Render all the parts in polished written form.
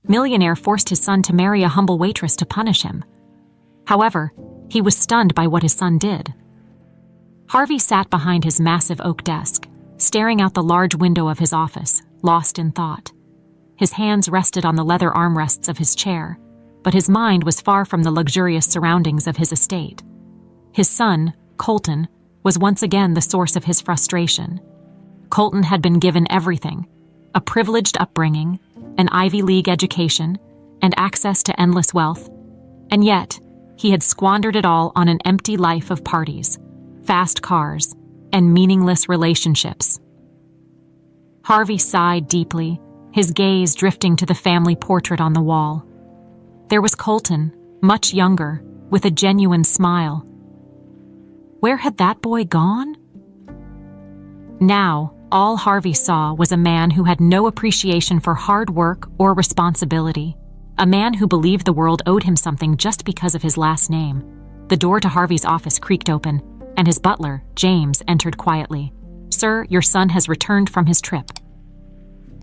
Millionaire forced his son to marry a humble waitress to punish him. However, he was stunned by what his son did. Harvey sat behind his massive oak desk, staring out the large window of his office, lost in thought. His hands rested on the leather armrests of his chair, but his mind was far from the luxurious surroundings of his estate. His son, Colton, was once again the source of his frustration. Colton had been given everything: a privileged upbringing, an Ivy League education, and access to endless wealth, and yet he had squandered it all on an empty life of parties, fast cars, and meaningless relationships. Harvey sighed deeply, his gaze drifting to the family portrait on the wall. There was Colton, much younger, with a genuine smile. Where had that boy gone? Now, all Harvey saw was a man who had no appreciation for hard work or responsibility, a man who believed the world owed him something just because of his last name. The door to Harvey's office creaked open, and his butler, James, entered quietly. "Sir, your son has returned from his trip."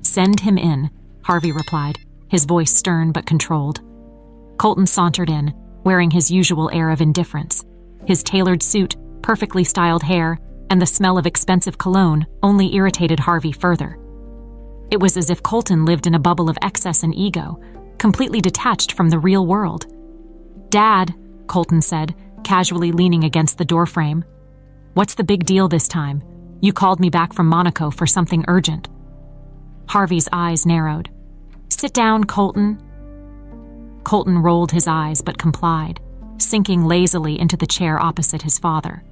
"Send him in," Harvey replied, his voice stern but controlled. Colton sauntered in, wearing his usual air of indifference. His tailored suit, perfectly styled hair, and the smell of expensive cologne only irritated Harvey further. It was as if Colton lived in a bubble of excess and ego, completely detached from the real world. "Dad," Colton said, casually leaning against the doorframe. "What's the big deal this time? You called me back from Monaco for something urgent." Harvey's eyes narrowed. "Sit down, Colton." Colton rolled his eyes but complied, sinking lazily into the chair opposite his father.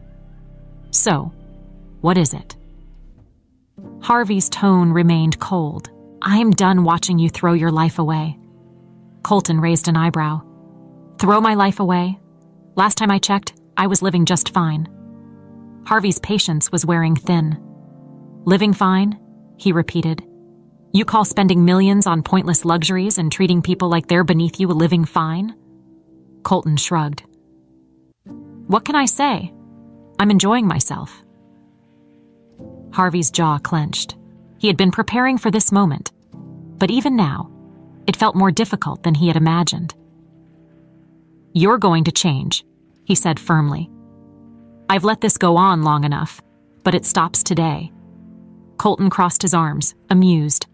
"So, what is it?" Harvey's tone remained cold. "I'm done watching you throw your life away." Colton raised an eyebrow. "Throw my life away? Last time I checked, I was living just fine." Harvey's patience was wearing thin. "Living fine?" he repeated. "You call spending millions on pointless luxuries and treating people like they're beneath you living fine?" Colton shrugged. "What can I say? I'm enjoying myself." Harvey's jaw clenched. He had been preparing for this moment, but even now, it felt more difficult than he had imagined. "You're going to change," he said firmly. "I've let this go on long enough, but it stops today." Colton crossed his arms, amused.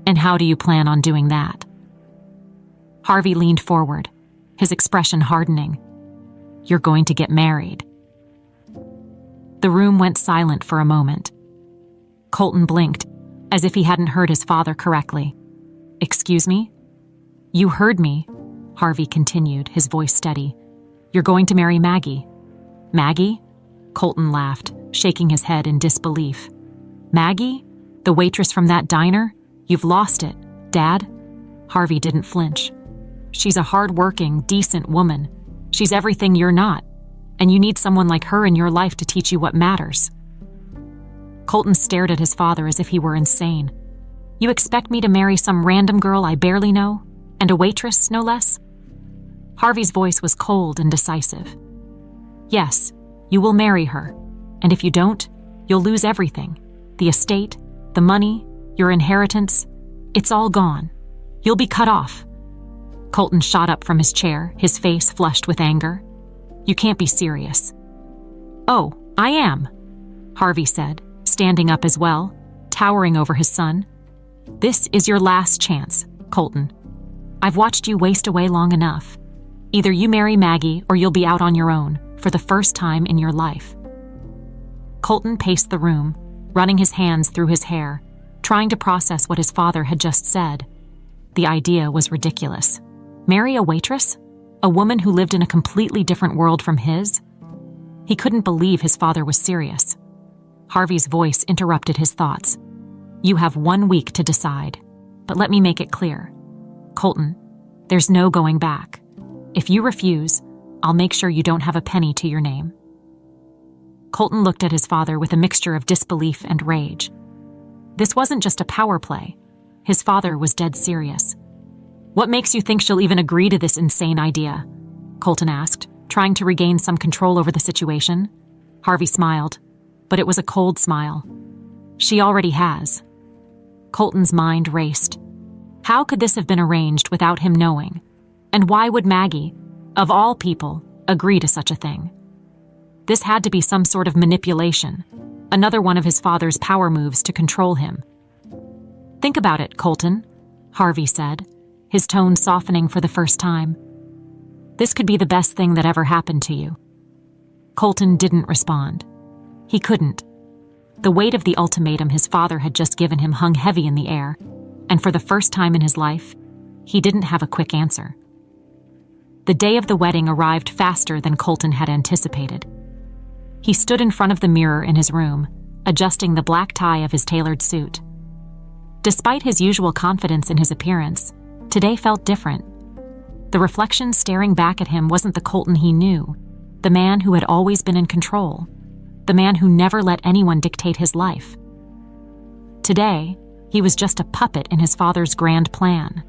"And how do you plan on doing that?" Harvey leaned forward, his expression hardening. "You're going to get married." The room went silent for a moment. Colton blinked, as if he hadn't heard his father correctly. "Excuse me?" "You heard me," Harvey continued, his voice steady. "You're going to marry Maggie." "Maggie?" Colton laughed, shaking his head in disbelief. "Maggie? The waitress from that diner? You've lost it, Dad." Harvey didn't flinch. "She's a hard-working, decent woman. She's everything you're not, and you need someone like her in your life to teach you what matters." Colton stared at his father as if he were insane. "You expect me to marry some random girl I barely know? And a waitress, no less?" Harvey's voice was cold and decisive. "Yes, you will marry her, and if you don't, you'll lose everything. The estate, the money, your inheritance, it's all gone. You'll be cut off." Colton shot up from his chair, his face flushed with anger. "You can't be serious." "Oh, I am," Harvey said, standing up as well, towering over his son. "This is your last chance, Colton. I've watched you waste away long enough. Either you marry Maggie or you'll be out on your own, for the first time in your life." Colton paced the room, running his hands through his hair, trying to process what his father had just said. The idea was ridiculous. Marry a waitress? A woman who lived in a completely different world from his? He couldn't believe his father was serious. Harvey's voice interrupted his thoughts. "You have 1 week to decide, but let me make it clear. Colton, there's no going back. If you refuse, I'll make sure you don't have a penny to your name." Colton looked at his father with a mixture of disbelief and rage. This wasn't just a power play. His father was dead serious. "What makes you think she'll even agree to this insane idea?" Colton asked, trying to regain some control over the situation. Harvey smiled, but it was a cold smile. "She already has." Colton's mind raced. How could this have been arranged without him knowing? And why would Maggie, of all people, agree to such a thing? This had to be some sort of manipulation, another one of his father's power moves to control him. "Think about it, Colton," Harvey said, his tone softening for the first time. "This could be the best thing that ever happened to you." Colton didn't respond. He couldn't. The weight of the ultimatum his father had just given him hung heavy in the air, and for the first time in his life, he didn't have a quick answer. The day of the wedding arrived faster than Colton had anticipated. He stood in front of the mirror in his room, adjusting the black tie of his tailored suit. Despite his usual confidence in his appearance, today felt different. The reflection staring back at him wasn't the Colton he knew, the man who had always been in control, the man who never let anyone dictate his life. Today, he was just a puppet in his father's grand plan.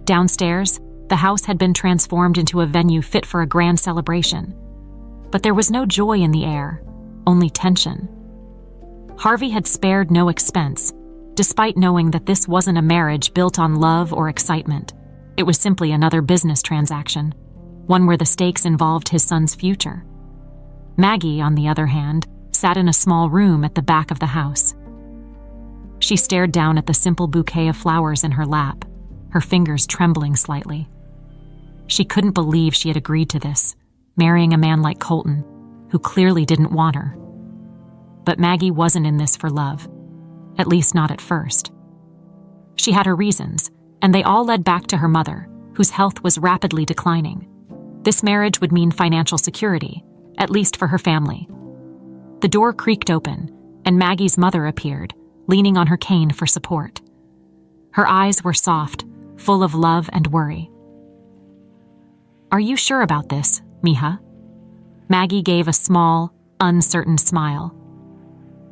Downstairs, the house had been transformed into a venue fit for a grand celebration. But there was no joy in the air, only tension. Harvey had spared no expense, despite knowing that this wasn't a marriage built on love or excitement. It was simply another business transaction, one where the stakes involved his son's future. Maggie, on the other hand, sat in a small room at the back of the house. She stared down at the simple bouquet of flowers in her lap, her fingers trembling slightly. She couldn't believe she had agreed to this, marrying a man like Colton, who clearly didn't want her. But Maggie wasn't in this for love, at least not at first. She had her reasons, and they all led back to her mother, whose health was rapidly declining. This marriage would mean financial security, at least for her family. The door creaked open, and Maggie's mother appeared, leaning on her cane for support. Her eyes were soft, full of love and worry. "Are you sure about this, Mija?" Maggie gave a small, uncertain smile.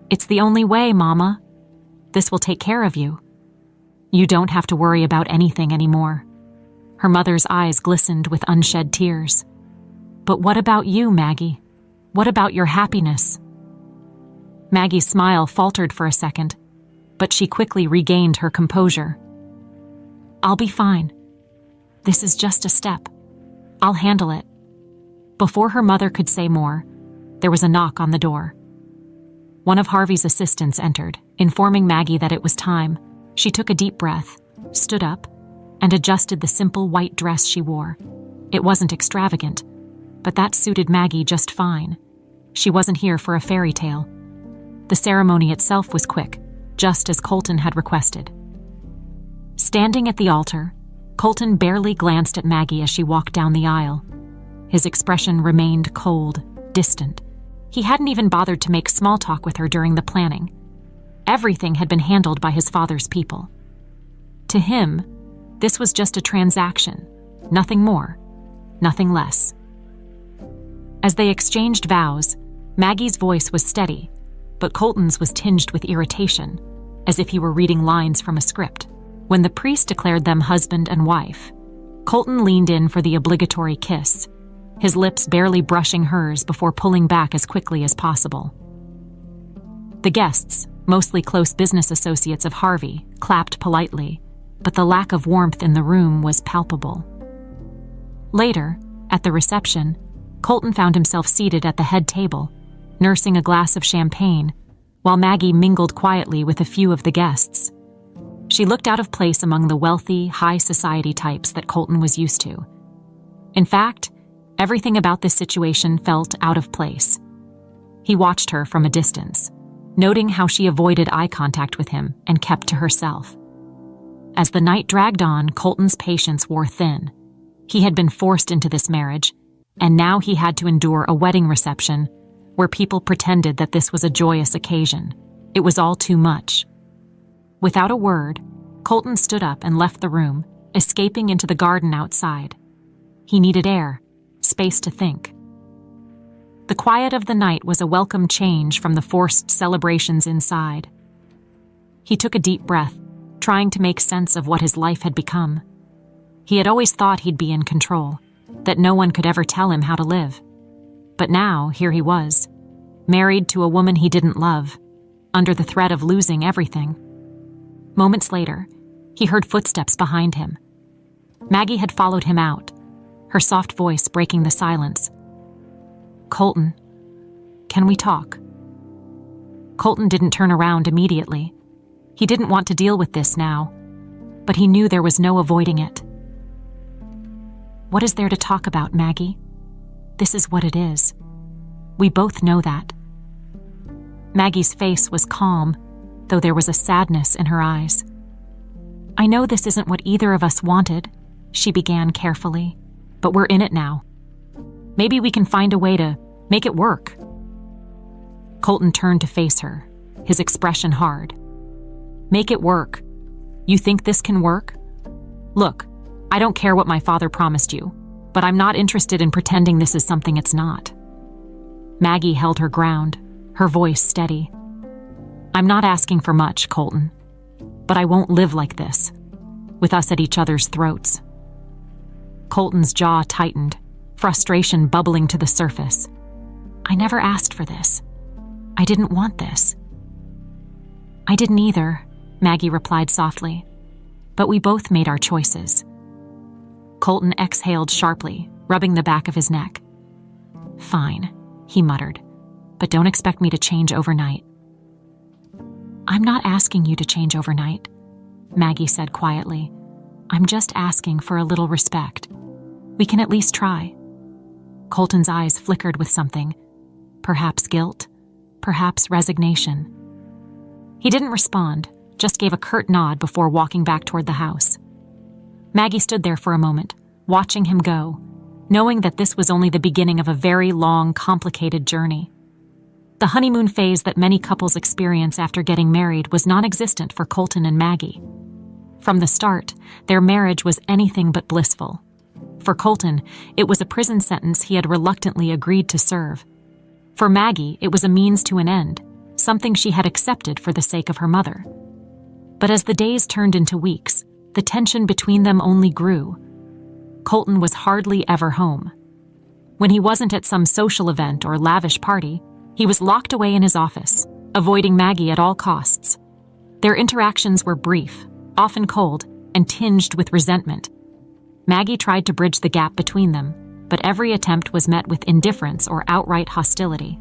"It's the only way, Mama. This will take care of you. You don't have to worry about anything anymore." Her mother's eyes glistened with unshed tears. "But what about you, Maggie? What about your happiness?" Maggie's smile faltered for a second, but she quickly regained her composure. "I'll be fine. This is just a step. I'll handle it." Before her mother could say more, there was a knock on the door. One of Harvey's assistants entered, informing Maggie that it was time. She took a deep breath, stood up, and adjusted the simple white dress she wore. It wasn't extravagant, but that suited Maggie just fine. She wasn't here for a fairy tale. The ceremony itself was quick, just as Colton had requested. Standing at the altar, Colton barely glanced at Maggie as she walked down the aisle. His expression remained cold, distant. He hadn't even bothered to make small talk with her during the planning. Everything had been handled by his father's people. To him, this was just a transaction, nothing more, nothing less. As they exchanged vows, Maggie's voice was steady, but Colton's was tinged with irritation, as if he were reading lines from a script. When the priest declared them husband and wife, Colton leaned in for the obligatory kiss, his lips barely brushing hers before pulling back as quickly as possible. The guests, mostly close business associates of Harvey, clapped politely, but the lack of warmth in the room was palpable. Later, at the reception, Colton found himself seated at the head table, nursing a glass of champagne, while Maggie mingled quietly with a few of the guests. She looked out of place among the wealthy, high society types that Colton was used to. In fact, everything about this situation felt out of place. He watched her from a distance, noting how she avoided eye contact with him and kept to herself. As the night dragged on, Colton's patience wore thin. He had been forced into this marriage, and now he had to endure a wedding reception where people pretended that this was a joyous occasion. It was all too much. Without a word, Colton stood up and left the room, escaping into the garden outside. He needed air, space to think. The quiet of the night was a welcome change from the forced celebrations inside. He took a deep breath, trying to make sense of what his life had become. He had always thought he'd be in control, that no one could ever tell him how to live. But now, here he was, married to a woman he didn't love, under the threat of losing everything. Moments later, He heard footsteps behind him. Maggie had followed him out, her soft voice breaking the silence. "Colton, can we talk?" Colton didn't turn around immediately. He didn't want to deal with this now, but he knew there was no avoiding it. "What is there to talk about, Maggie? This is what it is. We both know that." Maggie's face was calm, though there was a sadness in her eyes. "I know this isn't what either of us wanted," she began carefully, "but we're in it now. Maybe we can find a way to make it work." Colton turned to face her, his expression hard. "Make it work? You think this can work? Look, I don't care what my father promised you, but I'm not interested in pretending this is something it's not." Maggie held her ground, her voice steady. "I'm not asking for much, Colton, but I won't live like this, with us at each other's throats." Colton's jaw tightened, frustration bubbling to the surface. "I never asked for this. I didn't want this." "I didn't either," Maggie replied softly, "but we both made our choices." Colton exhaled sharply, rubbing the back of his neck. "Fine," he muttered, "but don't expect me to change overnight." "I'm not asking you to change overnight," Maggie said quietly. "I'm just asking for a little respect. We can at least try." Colton's eyes flickered with something, perhaps guilt, perhaps resignation. He didn't respond, just gave a curt nod before walking back toward the house. Maggie stood there for a moment, watching him go, knowing that this was only the beginning of a very long, complicated journey. The honeymoon phase that many couples experience after getting married was non-existent for Colton and Maggie. From the start, their marriage was anything but blissful. For Colton, it was a prison sentence he had reluctantly agreed to serve. For Maggie, it was a means to an end, something she had accepted for the sake of her mother. But as the days turned into weeks, the tension between them only grew. Colton was hardly ever home. When he wasn't at some social event or lavish party, he was locked away in his office, avoiding Maggie at all costs. Their interactions were brief, often cold, and tinged with resentment. Maggie tried to bridge the gap between them, but every attempt was met with indifference or outright hostility.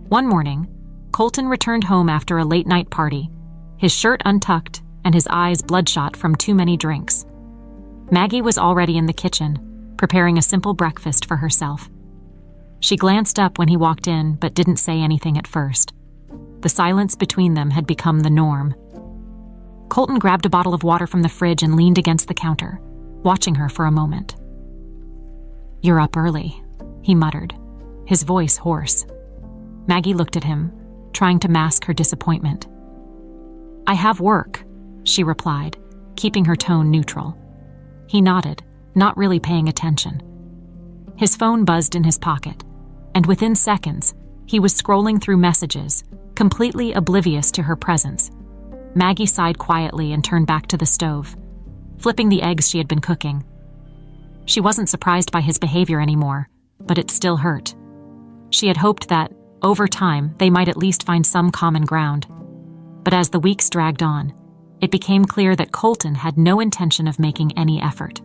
One morning, Colton returned home after a late-night party, his shirt untucked and his eyes bloodshot from too many drinks. Maggie was already in the kitchen, preparing a simple breakfast for herself. She glanced up when he walked in, but didn't say anything at first. The silence between them had become the norm. Colton grabbed a bottle of water from the fridge and leaned against the counter, watching her for a moment. "You're up early," he muttered, his voice hoarse. Maggie looked at him, trying to mask her disappointment. "I have work," she replied, keeping her tone neutral. He nodded, not really paying attention. His phone buzzed in his pocket, and within seconds, he was scrolling through messages, completely oblivious to her presence. Maggie sighed quietly and turned back to the stove, flipping the eggs she had been cooking. She wasn't surprised by his behavior anymore, but it still hurt. She had hoped that, over time, they might at least find some common ground. But as the weeks dragged on, it became clear that Colton had no intention of making any effort.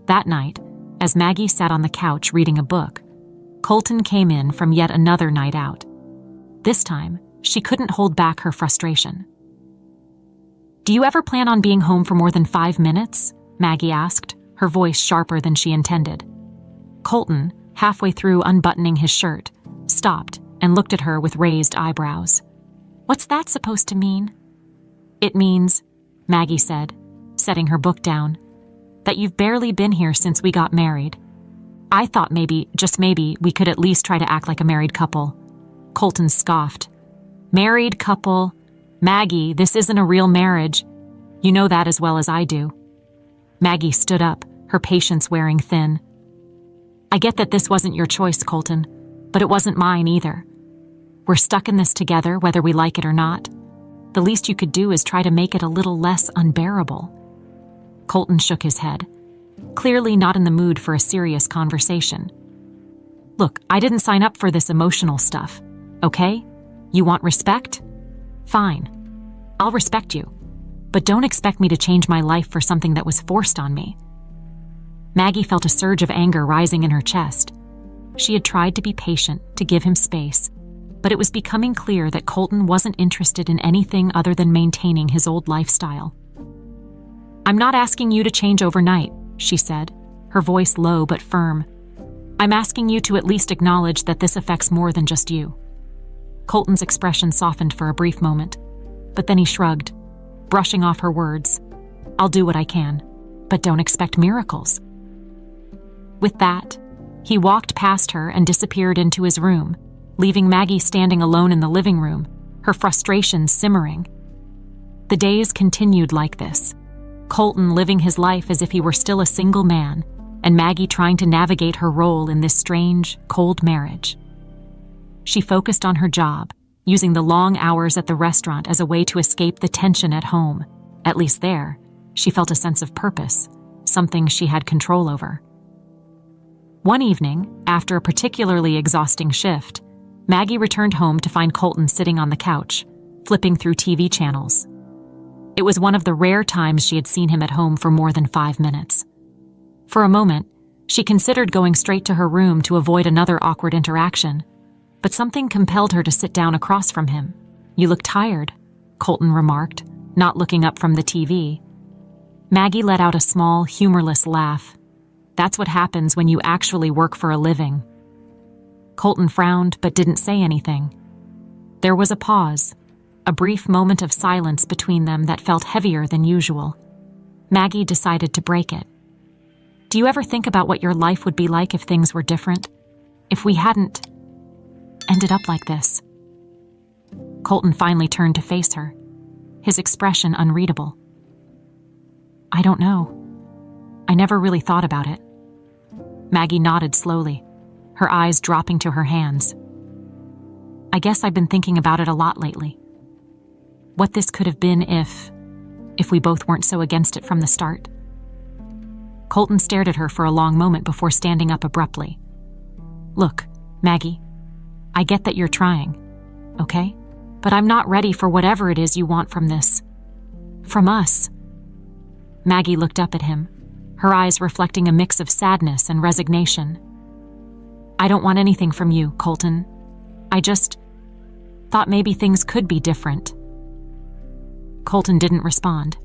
That night, as Maggie sat on the couch reading a book, Colton came in from yet another night out. This time, she couldn't hold back her frustration. "Do you ever plan on being home for more than 5 minutes?" Maggie asked, her voice sharper than she intended. Colton, halfway through unbuttoning his shirt, stopped and looked at her with raised eyebrows. "What's that supposed to mean?" "It means," Maggie said, setting her book down, "that you've barely been here since we got married. I thought maybe, just maybe, we could at least try to act like a married couple." Colton scoffed. "Married couple? Maggie, this isn't a real marriage. You know that as well as I do." Maggie stood up, her patience wearing thin. "I get that this wasn't your choice, Colton, but it wasn't mine either. We're stuck in this together, whether we like it or not. The least you could do is try to make it a little less unbearable." Colton shook his head, clearly not in the mood for a serious conversation. "Look, I didn't sign up for this emotional stuff, okay? You want respect? Fine. I'll respect you. but don't expect me to change my life for something that was forced on me." Maggie felt a surge of anger rising in her chest. She had tried to be patient, to give him space, but it was becoming clear that Colton wasn't interested in anything other than maintaining his old lifestyle. "I'm not asking you to change overnight," she said, her voice low but firm. "I'm asking you to at least acknowledge that this affects more than just you." Colton's expression softened for a brief moment, but then he shrugged, brushing off her words. "I'll do what I can, but don't expect miracles." With that, he walked past her and disappeared into his room, leaving Maggie standing alone in the living room, her frustration simmering. The days continued like this, Colton living his life as if he were still a single man, and Maggie trying to navigate her role in this strange, cold marriage. She focused on her job, using the long hours at the restaurant as a way to escape the tension at home. At least there, she felt a sense of purpose, something she had control over. One evening, after a particularly exhausting shift, Maggie returned home to find Colton sitting on the couch, flipping through TV channels. It was one of the rare times she had seen him at home for more than 5 minutes. For a moment, she considered going straight to her room to avoid another awkward interaction, but something compelled her to sit down across from him. "You look tired," Colton remarked, not looking up from the TV. Maggie let out a small, humorless laugh. "That's what happens when you actually work for a living." Colton frowned but didn't say anything. There was a pause, a brief moment of silence between them that felt heavier than usual. Maggie decided to break it. "Do you ever think about what your life would be like if things were different? If we hadn't ended up like this?" Colton finally turned to face her, his expression unreadable. "I don't know. I never really thought about it." Maggie nodded slowly, her eyes dropping to her hands. "I guess I've been thinking about it a lot lately. What this could have been if we both weren't so against it from the start." Colton stared at her for a long moment before standing up abruptly. "Look, Maggie, I get that you're trying, okay? But I'm not ready for whatever it is you want from this. From us." Maggie looked up at him, her eyes reflecting a mix of sadness and resignation. "I don't want anything from you, Colton. I just thought maybe things could be different." Colton didn't respond.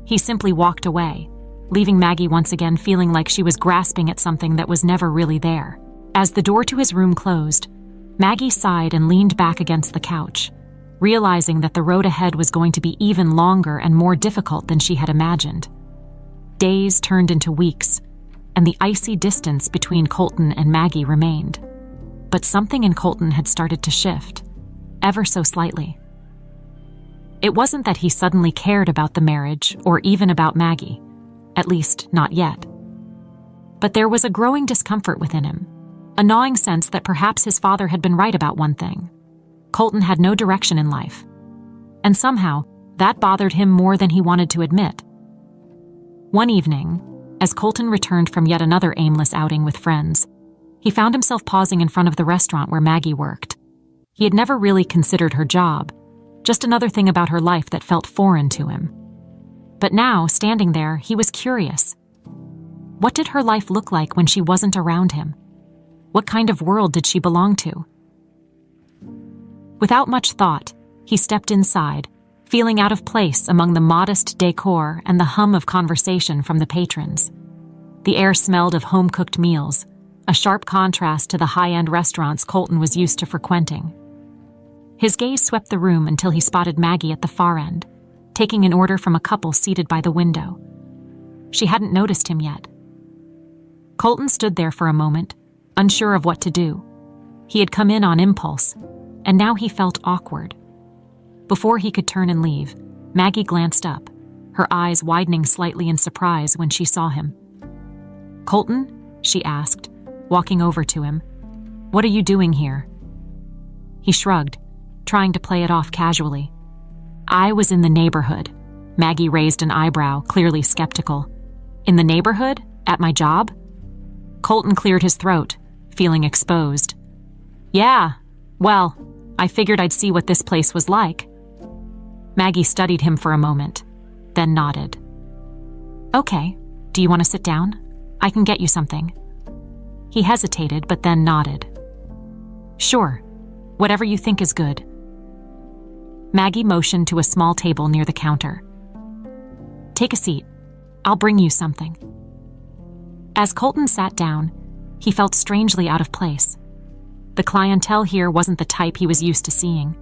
He simply walked away, leaving Maggie once again feeling like she was grasping at something that was never really there. As the door to his room closed, Maggie sighed and leaned back against the couch, realizing that the road ahead was going to be even longer and more difficult than she had imagined. Days turned into weeks, and the icy distance between Colton and Maggie remained. But something in Colton had started to shift, ever so slightly. It wasn't that he suddenly cared about the marriage or even about Maggie, at least not yet. But there was a growing discomfort within him, a gnawing sense that perhaps his father had been right about one thing. Colton had no direction in life, and somehow that bothered him more than he wanted to admit. One evening, as Colton returned from yet another aimless outing with friends, he found himself pausing in front of the restaurant where Maggie worked. He had never really considered her job, just another thing about her life that felt foreign to him. But now, standing there, he was curious. What did her life look like when she wasn't around him? What kind of world did she belong to? Without much thought, he stepped inside, feeling out of place among the modest decor and the hum of conversation from the patrons. The air smelled of home-cooked meals, a sharp contrast to the high-end restaurants Colton was used to frequenting. His gaze swept the room until he spotted Maggie at the far end, taking an order from a couple seated by the window. She hadn't noticed him yet. Colton stood there for a moment, unsure of what to do. He had come in on impulse, and now he felt awkward. Before he could turn and leave, Maggie glanced up, her eyes widening slightly in surprise when she saw him. "Colton?" she asked, walking over to him. "What are you doing here?" He shrugged, trying to play it off casually. "I was in the neighborhood." Maggie raised an eyebrow, clearly skeptical. "In the neighborhood? At my job?" Colton cleared his throat, feeling exposed. "Yeah, well, I figured I'd see what this place was like." Maggie studied him for a moment, then nodded. "Okay, do you want to sit down? I can get you something." He hesitated, but then nodded. "Sure, whatever you think is good." Maggie motioned to a small table near the counter. "Take a seat. I'll bring you something." As Colton sat down, he felt strangely out of place. The clientele here wasn't the type he was used to seeing.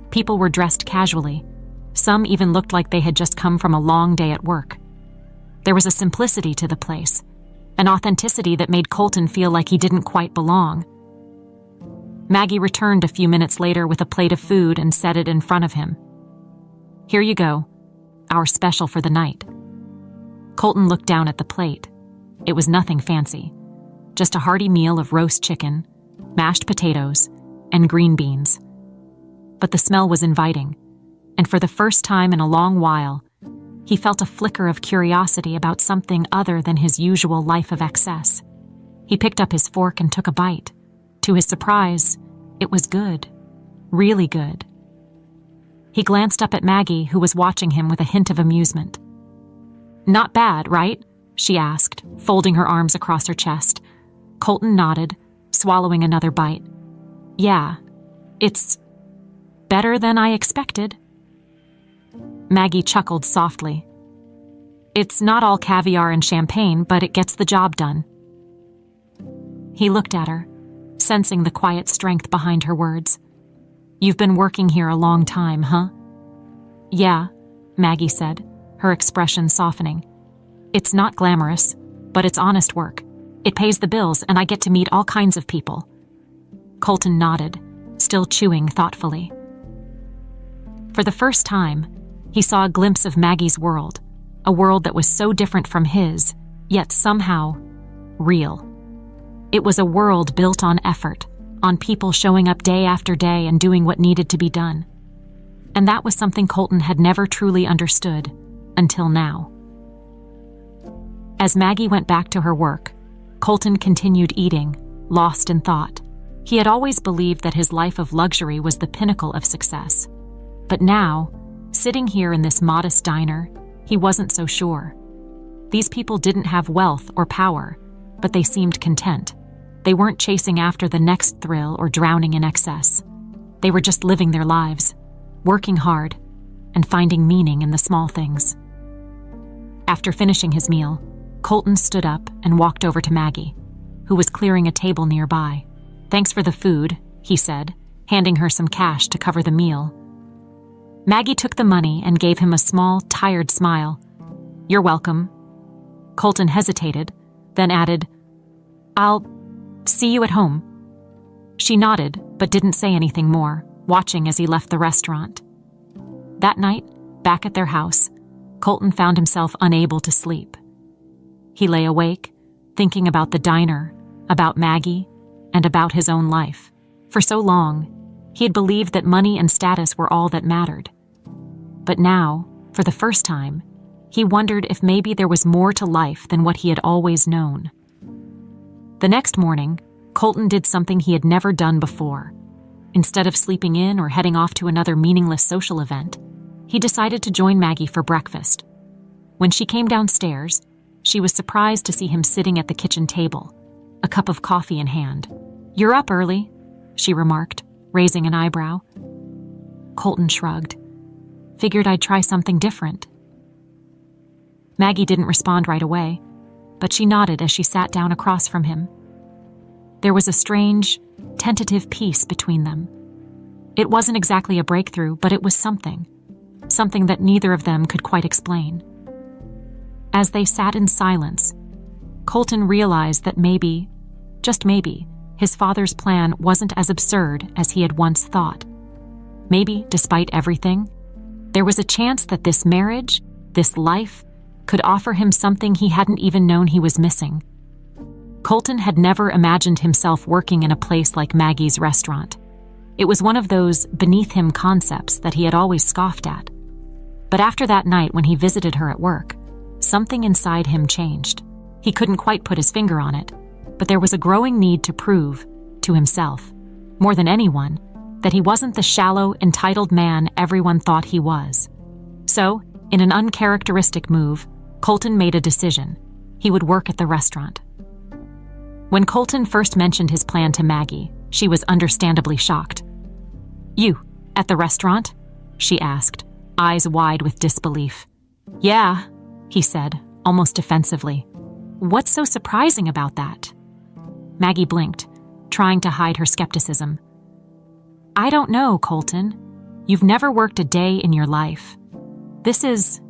People were dressed casually. Some even looked like they had just come from a long day at work. There was a simplicity to the place, an authenticity that made Colton feel like he didn't quite belong. Maggie returned a few minutes later with a plate of food and set it in front of him. "Here you go, our special for the night." Colton looked down at the plate. It was nothing fancy, just a hearty meal of roast chicken, mashed potatoes, and green beans. But the smell was inviting, and for the first time in a long while, he felt a flicker of curiosity about something other than his usual life of excess. He picked up his fork and took a bite. To his surprise, it was good, really good. He glanced up at Maggie, who was watching him with a hint of amusement. "Not bad, right?" she asked, folding her arms across her chest. Colton nodded, swallowing another bite. "Yeah, it's better than I expected." Maggie chuckled softly. "It's not all caviar and champagne, but it gets the job done." He looked at her, sensing the quiet strength behind her words. "You've been working here a long time, huh?" "Yeah," Maggie said, her expression softening. "It's not glamorous, but it's honest work. It pays the bills, and I get to meet all kinds of people." Colton nodded, still chewing thoughtfully. For the first time, he saw a glimpse of Maggie's world, a world that was so different from his, yet somehow real. It was a world built on effort, on people showing up day after day and doing what needed to be done. And that was something Colton had never truly understood, until now. As Maggie went back to her work, Colton continued eating, lost in thought. He had always believed that his life of luxury was the pinnacle of success. But now, sitting here in this modest diner, he wasn't so sure. These people didn't have wealth or power, but they seemed content. They weren't chasing after the next thrill or drowning in excess. They were just living their lives, working hard, and finding meaning in the small things. After finishing his meal, Colton stood up and walked over to Maggie, who was clearing a table nearby. "Thanks for the food," he said, handing her some cash to cover the meal. Maggie took the money and gave him a small, tired smile. "You're welcome." Colton hesitated, then added, "I'll see you at home." She nodded, but didn't say anything more, watching as he left the restaurant. That night, back at their house, Colton found himself unable to sleep. He lay awake, thinking about the diner, about Maggie, and about his own life. For so long, he had believed that money and status were all that mattered. But now, for the first time, he wondered if maybe there was more to life than what he had always known. The next morning, Colton did something he had never done before. Instead of sleeping in or heading off to another meaningless social event, he decided to join Maggie for breakfast. When she came downstairs, she was surprised to see him sitting at the kitchen table, a cup of coffee in hand. "You're up early," she remarked, raising an eyebrow. Colton shrugged. "Figured I'd try something different." Maggie didn't respond right away, but she nodded as she sat down across from him. There was a strange, tentative peace between them. It wasn't exactly a breakthrough, but it was something that neither of them could quite explain. As they sat in silence, Colton realized that maybe, just maybe, his father's plan wasn't as absurd as he had once thought. Maybe, despite everything, there was a chance that this marriage, this life, could offer him something he hadn't even known he was missing. Colton had never imagined himself working in a place like Maggie's restaurant. It was one of those beneath-him concepts that he had always scoffed at. But after that night when he visited her at work, something inside him changed. He couldn't quite put his finger on it, but there was a growing need to prove, to himself, more than anyone, that he wasn't the shallow, entitled man everyone thought he was. So, In an uncharacteristic move, Colton made a decision. He would work at the restaurant. When Colton first mentioned his plan to Maggie, she was understandably shocked. "You, at the restaurant?" she asked, eyes wide with disbelief. "Yeah," he said, almost defensively. "What's so surprising about that?" Maggie blinked, trying to hide her skepticism. "I don't know, Colton. You've never worked a day in your life. This is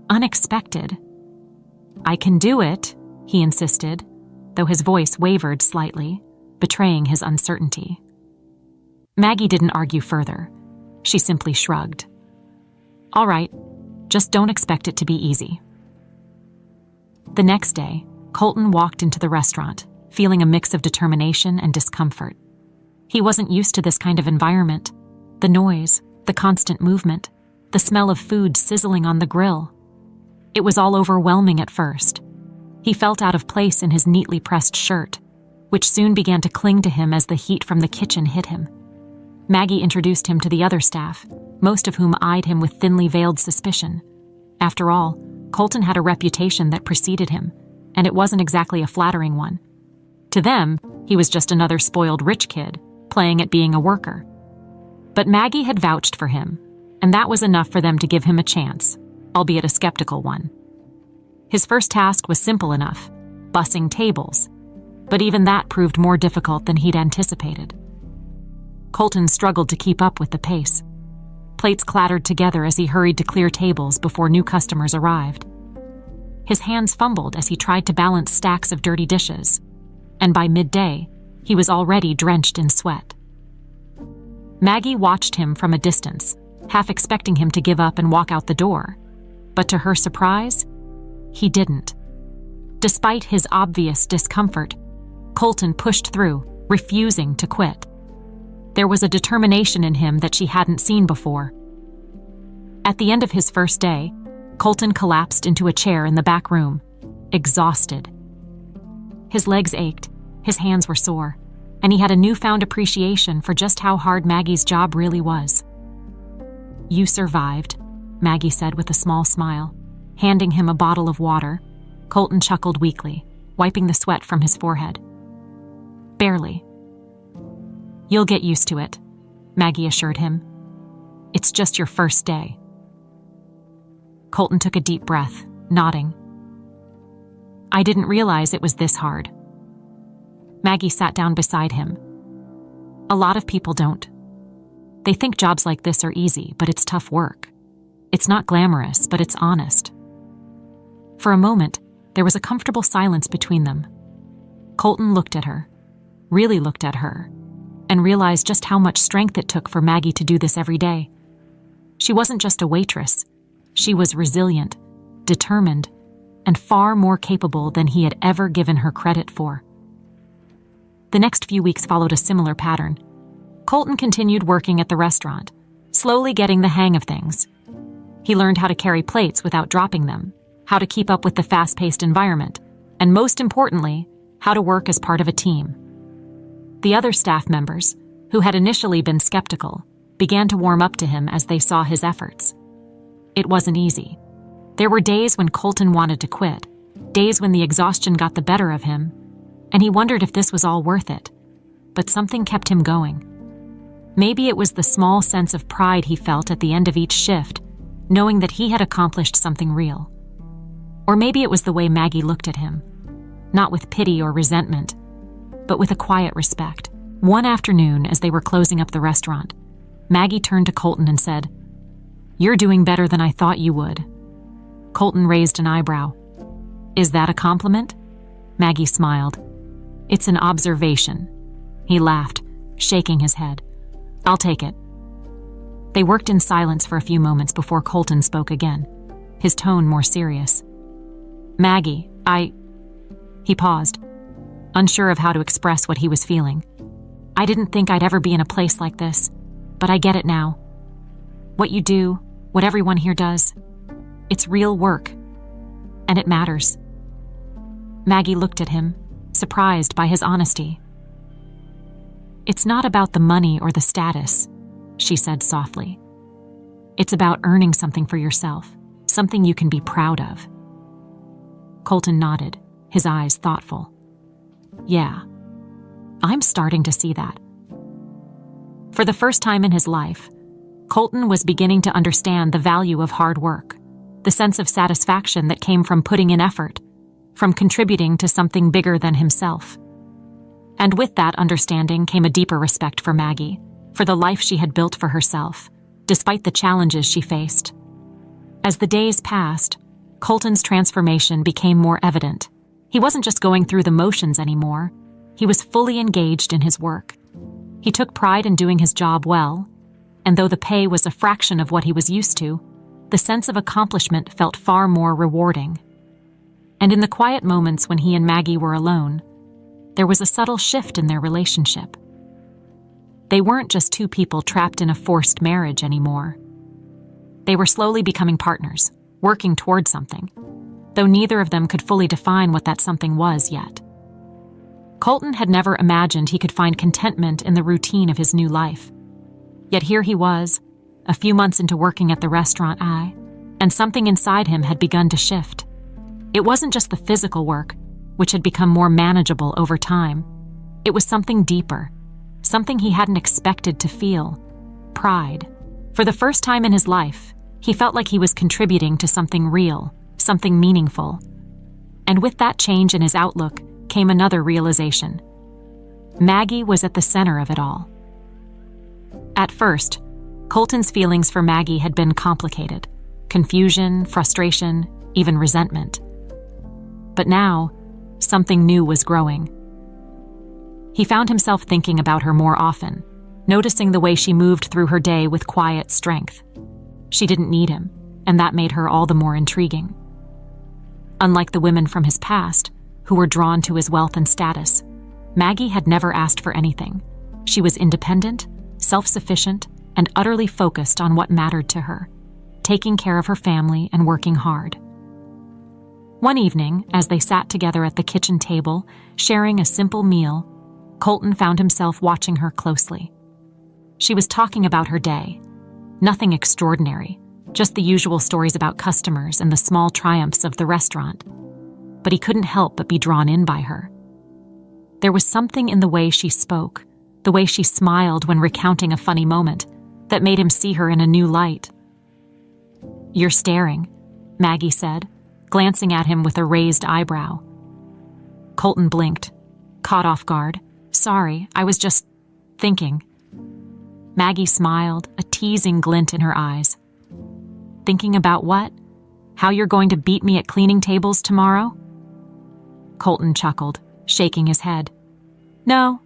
unexpected." "I can do it," he insisted, though his voice wavered slightly, betraying his uncertainty. Maggie didn't argue further. She simply shrugged. "All right, just don't expect it to be easy." The next day, Colton walked into the restaurant, feeling a mix of determination and discomfort. He wasn't used to this kind of environment. The noise, the constant movement, the smell of food sizzling on the grill. It was all overwhelming at first. He felt out of place in his neatly pressed shirt, which soon began to cling to him as the heat from the kitchen hit him. Maggie introduced him to the other staff, most of whom eyed him with thinly veiled suspicion. After all, Colton had a reputation that preceded him, and it wasn't exactly a flattering one. To them, he was just another spoiled rich kid, playing at being a worker. But Maggie had vouched for him, and that was enough for them to give him a chance, albeit a skeptical one. His first task was simple enough, bussing tables, but even that proved more difficult than he'd anticipated. Colton struggled to keep up with the pace. Plates clattered together as he hurried to clear tables before new customers arrived. His hands fumbled as he tried to balance stacks of dirty dishes, and by midday, he was already drenched in sweat. Maggie watched him from a distance, half expecting him to give up and walk out the door, but to her surprise, he didn't. Despite his obvious discomfort, Colton pushed through, refusing to quit. There was a determination in him that she hadn't seen before. At the end of his first day, Colton collapsed into a chair in the back room, exhausted. His legs ached, his hands were sore, and he had a newfound appreciation for just how hard Maggie's job really was. "You survived," Maggie said with a small smile, handing him a bottle of water. Colton chuckled weakly, wiping the sweat from his forehead. "Barely." "You'll get used to it," Maggie assured him. "It's just your first day." Colton took a deep breath, nodding. "I didn't realize it was this hard." Maggie sat down beside him. "A lot of people don't. They think jobs like this are easy, but it's tough work. It's not glamorous, but it's honest." For a moment, there was a comfortable silence between them. Colton looked at her, really looked at her, and realized just how much strength it took for Maggie to do this every day. She wasn't just a waitress. She was resilient, determined, and far more capable than he had ever given her credit for. The next few weeks followed a similar pattern. Colton continued working at the restaurant, slowly getting the hang of things. He learned how to carry plates without dropping them, how to keep up with the fast-paced environment, and most importantly, how to work as part of a team. The other staff members, who had initially been skeptical, began to warm up to him as they saw his efforts. It wasn't easy. There were days when Colton wanted to quit, days when the exhaustion got the better of him, and he wondered if this was all worth it. But something kept him going. Maybe it was the small sense of pride he felt at the end of each shift, knowing that he had accomplished something real. Or maybe it was the way Maggie looked at him, not with pity or resentment, but with a quiet respect. One afternoon, as they were closing up the restaurant, Maggie turned to Colton and said, "You're doing better than I thought you would." Colton raised an eyebrow. "Is that a compliment?" Maggie smiled. "It's an observation." He laughed, shaking his head. "I'll take it." They worked in silence for a few moments before Colton spoke again, his tone more serious. "Maggie, He paused, unsure of how to express what he was feeling. "I didn't think I'd ever be in a place like this, but I get it now. What you do, what everyone here does, it's real work, and it matters." Maggie looked at him, surprised by his honesty. "It's not about the money or the status," she said softly. "It's about earning something for yourself, something you can be proud of. Colton nodded, his eyes thoughtful. Yeah, I'm starting to see that. For the first time in his life, Colton was beginning to understand the value of hard work, the sense of satisfaction that came from putting in effort, from contributing to something bigger than himself. And with that understanding came a deeper respect for Maggie, for the life she had built for herself, despite the challenges she faced. As the days passed, Colton's transformation became more evident. He wasn't just going through the motions anymore. He was fully engaged in his work. He took pride in doing his job well, and though the pay was a fraction of what he was used to, the sense of accomplishment felt far more rewarding. And in the quiet moments when he and Maggie were alone, there was a subtle shift in their relationship. They weren't just two people trapped in a forced marriage anymore. They were slowly becoming partners, working toward something, though neither of them could fully define what that something was yet. Colton had never imagined he could find contentment in the routine of his new life. Yet here he was, a few months into working at the restaurant and something inside him had begun to shift. It wasn't just the physical work, which had become more manageable over time. It was something deeper, something he hadn't expected to feel: pride. For the first time in his life, he felt like he was contributing to something real, something meaningful. And with that change in his outlook came another realization. Maggie was at the center of it all. At first, Colton's feelings for Maggie had been complicated: confusion, frustration, even resentment. But now, something new was growing. He found himself thinking about her more often, noticing the way she moved through her day with quiet strength. She didn't need him, and that made her all the more intriguing. Unlike the women from his past, who were drawn to his wealth and status, Maggie had never asked for anything. She was independent, self-sufficient, and utterly focused on what mattered to her, taking care of her family and working hard. One evening, as they sat together at the kitchen table, sharing a simple meal, Colton found himself watching her closely. She was talking about her day. Nothing extraordinary, just the usual stories about customers and the small triumphs of the restaurant. But he couldn't help but be drawn in by her. There was something in the way she spoke, the way she smiled when recounting a funny moment, that made him see her in a new light. "You're staring," Maggie said, glancing at him with a raised eyebrow. Colton blinked, caught off guard. "Sorry, I was just thinking." Maggie smiled, a teasing glint in her eyes. "Thinking about what? How you're going to beat me at cleaning tables tomorrow?" Colton chuckled, shaking his head. "No,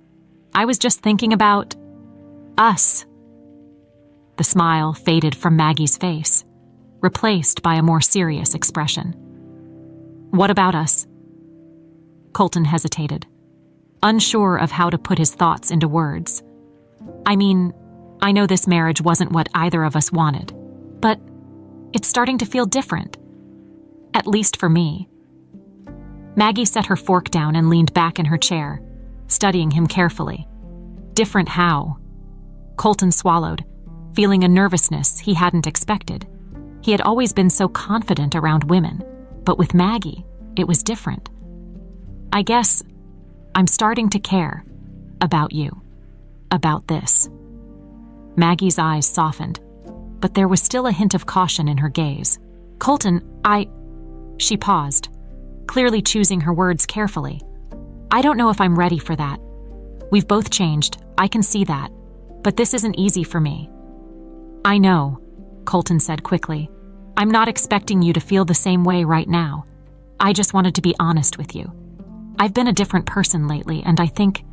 I was just thinking about us." The smile faded from Maggie's face, replaced by a more serious expression. "What about us?" Colton hesitated, unsure of how to put his thoughts into words. "I mean, I know this marriage wasn't what either of us wanted, but it's starting to feel different. At least for me." Maggie set her fork down and leaned back in her chair, studying him carefully. "Different how?" Colton swallowed, feeling a nervousness he hadn't expected. He had always been so confident around women, but with Maggie, it was different. "I guess I'm starting to care about you, about this." Maggie's eyes softened, but there was still a hint of caution in her gaze. "Colton, She paused, clearly choosing her words carefully. "I don't know if I'm ready for that. We've both changed, I can see that, but this isn't easy for me." "I know," Colton said quickly. "I'm not expecting you to feel the same way right now. I just wanted to be honest with you. I've been a different person lately, and I think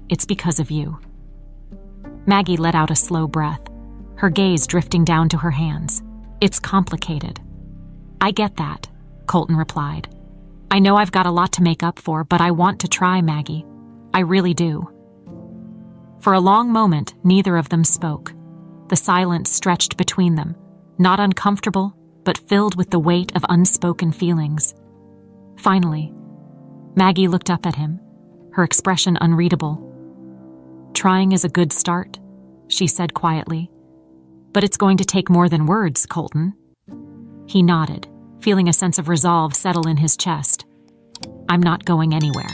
it's because of you." Maggie let out a slow breath, her gaze drifting down to her hands. "It's complicated." "I get that," Colton replied. "I know I've got a lot to make up for, but I want to try, Maggie. I really do." For a long moment, neither of them spoke. The silence stretched between them, not uncomfortable, but filled with the weight of unspoken feelings. Finally, Maggie looked up at him, her expression unreadable. "Trying is a good start," she said quietly. "But it's going to take more than words, Colton." He nodded, feeling a sense of resolve settle in his chest. I'm not going anywhere.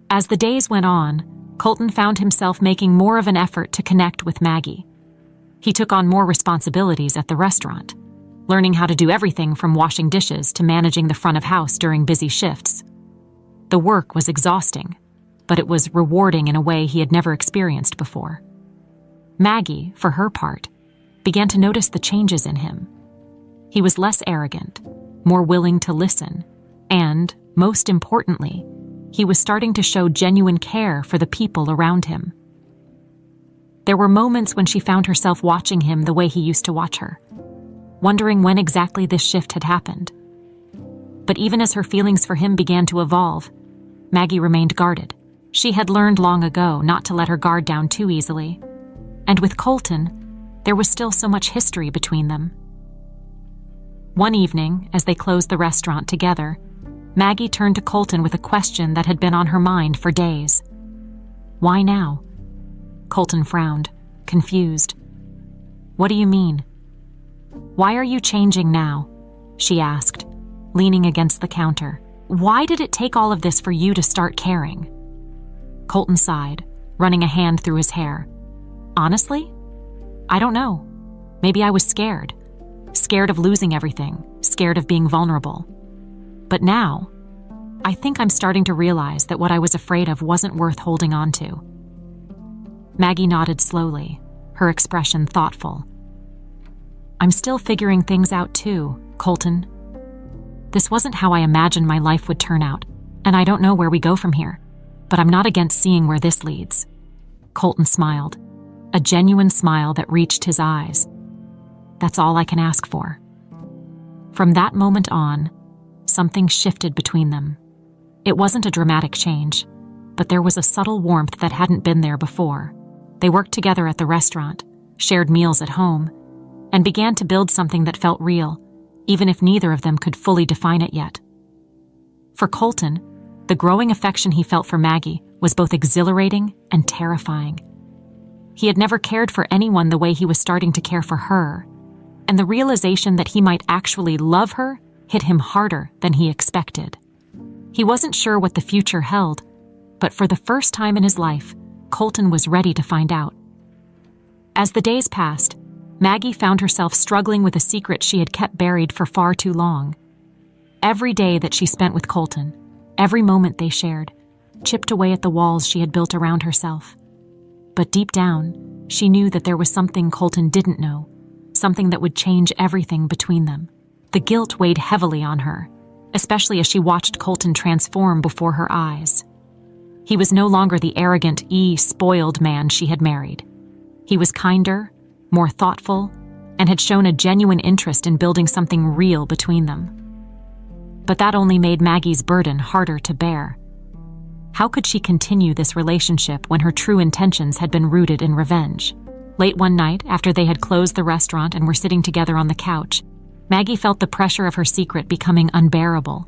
As the days went on, Colton found himself making more of an effort to connect with Maggie. He took on more responsibilities at the restaurant, learning how to do everything from washing dishes to managing the front of house during busy shifts. The work was exhausting, but it was rewarding in a way he had never experienced before. Maggie, for her part, began to notice the changes in him. He was less arrogant, more willing to listen, and, most importantly, he was starting to show genuine care for the people around him. There were moments when she found herself watching him the way he used to watch her, wondering when exactly this shift had happened. But even as her feelings for him began to evolve, Maggie remained guarded. She had learned long ago not to let her guard down too easily. And with Colton, there was still so much history between them. One evening, as they closed the restaurant together, Maggie turned to Colton with a question that had been on her mind for days. Why now? Colton frowned, confused. What do you mean? Why are you changing now? She asked, leaning against the counter. Why did it take all of this for you to start caring? Colton sighed, running a hand through his hair. Honestly? I don't know. Maybe I was scared. Scared of losing everything, scared of being vulnerable. But now, I think I'm starting to realize that what I was afraid of wasn't worth holding on to. Maggie nodded slowly, her expression thoughtful. I'm still figuring things out too, Colton. This wasn't how I imagined my life would turn out, and I don't know where we go from here, but I'm not against seeing where this leads. Colton smiled, a genuine smile that reached his eyes. That's all I can ask for. From that moment on, something shifted between them. It wasn't a dramatic change, but there was a subtle warmth that hadn't been there before. They worked together at the restaurant, shared meals at home, and began to build something that felt real, even if neither of them could fully define it yet. For Colton, the growing affection he felt for Maggie was both exhilarating and terrifying. He had never cared for anyone the way he was starting to care for her, and the realization that he might actually love her hit him harder than he expected. He wasn't sure what the future held, but for the first time in his life, Colton was ready to find out. As the days passed, Maggie found herself struggling with a secret she had kept buried for far too long. Every day that she spent with Colton, every moment they shared, chipped away at the walls she had built around herself. But deep down, she knew that there was something Colton didn't know, something that would change everything between them. The guilt weighed heavily on her, especially as she watched Colton transform before her eyes. He was no longer the arrogant, spoiled man she had married. He was kinder, more thoughtful, and had shown a genuine interest in building something real between them. But that only made Maggie's burden harder to bear. How could she continue this relationship when her true intentions had been rooted in revenge? Late one night, after they had closed the restaurant and were sitting together on the couch, Maggie felt the pressure of her secret becoming unbearable.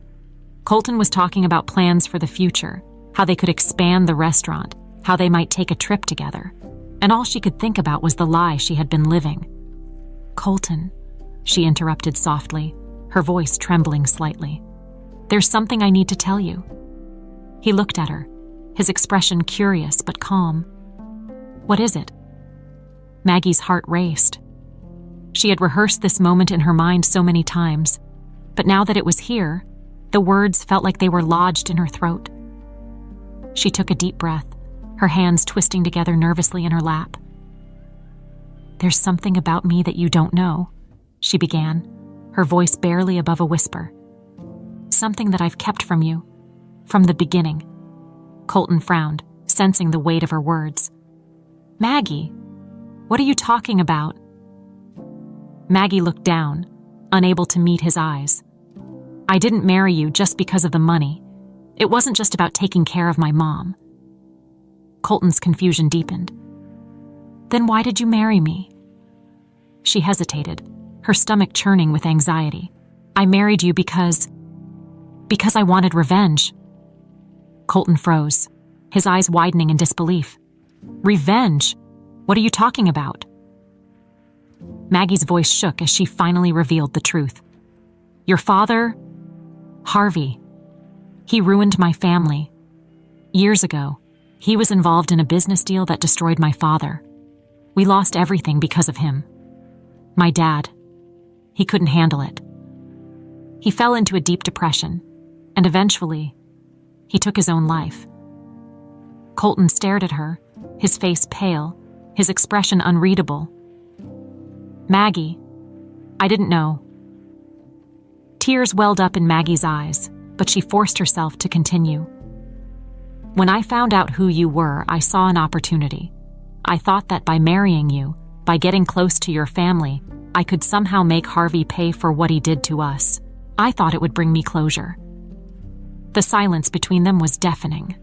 Colton was talking about plans for the future, how they could expand the restaurant, how they might take a trip together. And all she could think about was the lie she had been living. Colton, she interrupted softly, her voice trembling slightly. There's something I need to tell you. He looked at her, his expression curious but calm. What is it? Maggie's heart raced. She had rehearsed this moment in her mind so many times, but now that it was here, the words felt like they were lodged in her throat. She took a deep breath, her hands twisting together nervously in her lap. There's something about me that you don't know, she began, her voice barely above a whisper. Something that I've kept from you, from the beginning. Colton frowned, sensing the weight of her words. Maggie, what are you talking about? Maggie looked down, unable to meet his eyes. I didn't marry you just because of the money. It wasn't just about taking care of my mom. Colton's confusion deepened. Then why did you marry me? She hesitated, her stomach churning with anxiety. I married you because I wanted revenge. Colton froze, his eyes widening in disbelief. Revenge? What are you talking about? Maggie's voice shook as she finally revealed the truth. Your father, Harvey, he ruined my family. Years ago, he was involved in a business deal that destroyed my father. We lost everything because of him. My dad, he couldn't handle it. He fell into a deep depression, and eventually, he took his own life. Colton stared at her, his face pale, his expression unreadable. Maggie, I didn't know. Tears welled up in Maggie's eyes, but she forced herself to continue. When I found out who you were, I saw an opportunity. I thought that by marrying you, by getting close to your family, I could somehow make Harvey pay for what he did to us. I thought it would bring me closure. The silence between them was deafening.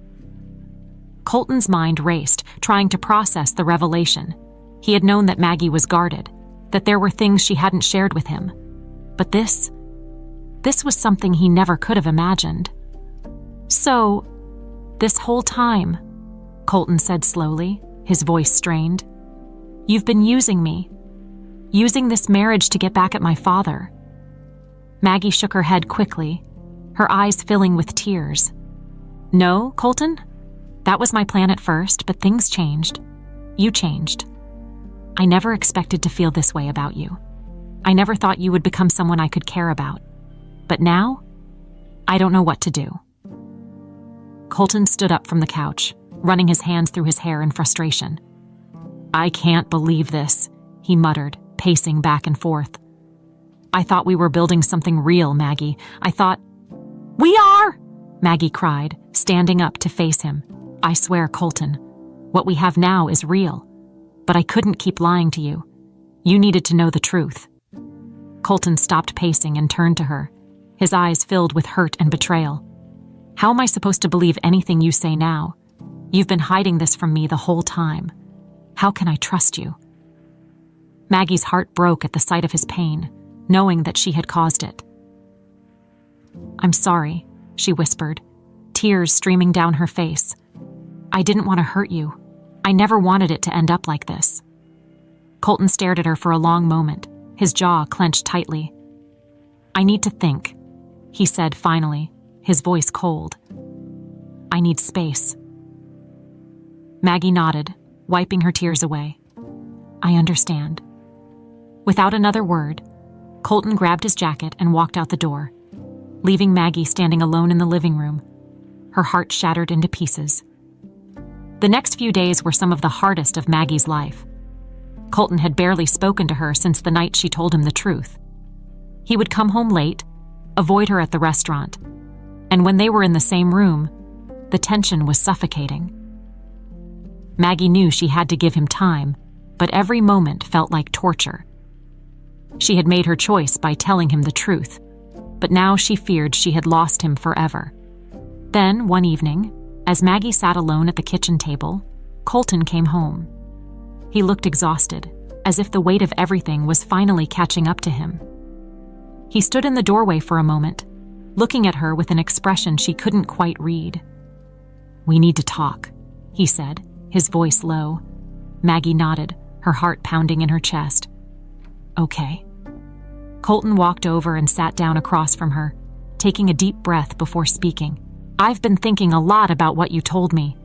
Colton's mind raced, trying to process the revelation. He had known that Maggie was guarded, that there were things she hadn't shared with him. But this was something he never could have imagined. So, this whole time, Colton said slowly, his voice strained, you've been using me, using this marriage to get back at my father. Maggie shook her head quickly, her eyes filling with tears. No, Colton, that was my plan at first, but things changed. You changed. I never expected to feel this way about you. I never thought you would become someone I could care about. But now, I don't know what to do. Colton stood up from the couch, running his hands through his hair in frustration. I can't believe this, he muttered, pacing back and forth. I thought we were building something real, Maggie. I thought... We are! Maggie cried, standing up to face him. I swear, Colton, what we have now is real. But I couldn't keep lying to you. You needed to know the truth. Colton stopped pacing and turned to her, his eyes filled with hurt and betrayal. How am I supposed to believe anything you say now? You've been hiding this from me the whole time. How can I trust you? Maggie's heart broke at the sight of his pain, knowing that she had caused it. I'm sorry, she whispered, tears streaming down her face. I didn't want to hurt you. I never wanted it to end up like this. Colton stared at her for a long moment, his jaw clenched tightly. I need to think, he said finally, his voice cold. I need space. Maggie nodded, wiping her tears away. I understand. Without another word, Colton grabbed his jacket and walked out the door, leaving Maggie standing alone in the living room, her heart shattered into pieces. The next few days were some of the hardest of Maggie's life. Colton had barely spoken to her since the night she told him the truth. He would come home late, avoid her at the restaurant, and when they were in the same room, the tension was suffocating. Maggie knew she had to give him time, but every moment felt like torture. She had made her choice by telling him the truth, but now she feared she had lost him forever. Then, one evening, as Maggie sat alone at the kitchen table, Colton came home. He looked exhausted, as if the weight of everything was finally catching up to him. He stood in the doorway for a moment, looking at her with an expression she couldn't quite read. We need to talk, he said, his voice low. Maggie nodded, her heart pounding in her chest. Okay. Colton walked over and sat down across from her, taking a deep breath before speaking. I've been thinking a lot about what you told me,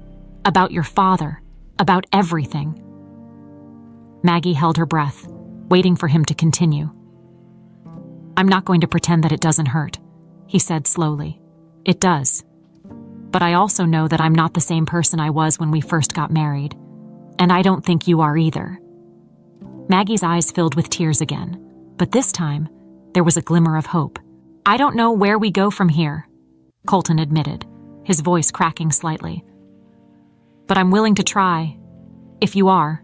about your father, about everything. Maggie held her breath, waiting for him to continue. I'm not going to pretend that it doesn't hurt, he said slowly. It does. But I also know that I'm not the same person I was when we first got married, and I don't think you are either. Maggie's eyes filled with tears again, but this time, there was a glimmer of hope. I don't know where we go from here, Colton admitted, his voice cracking slightly. But I'm willing to try, if you are.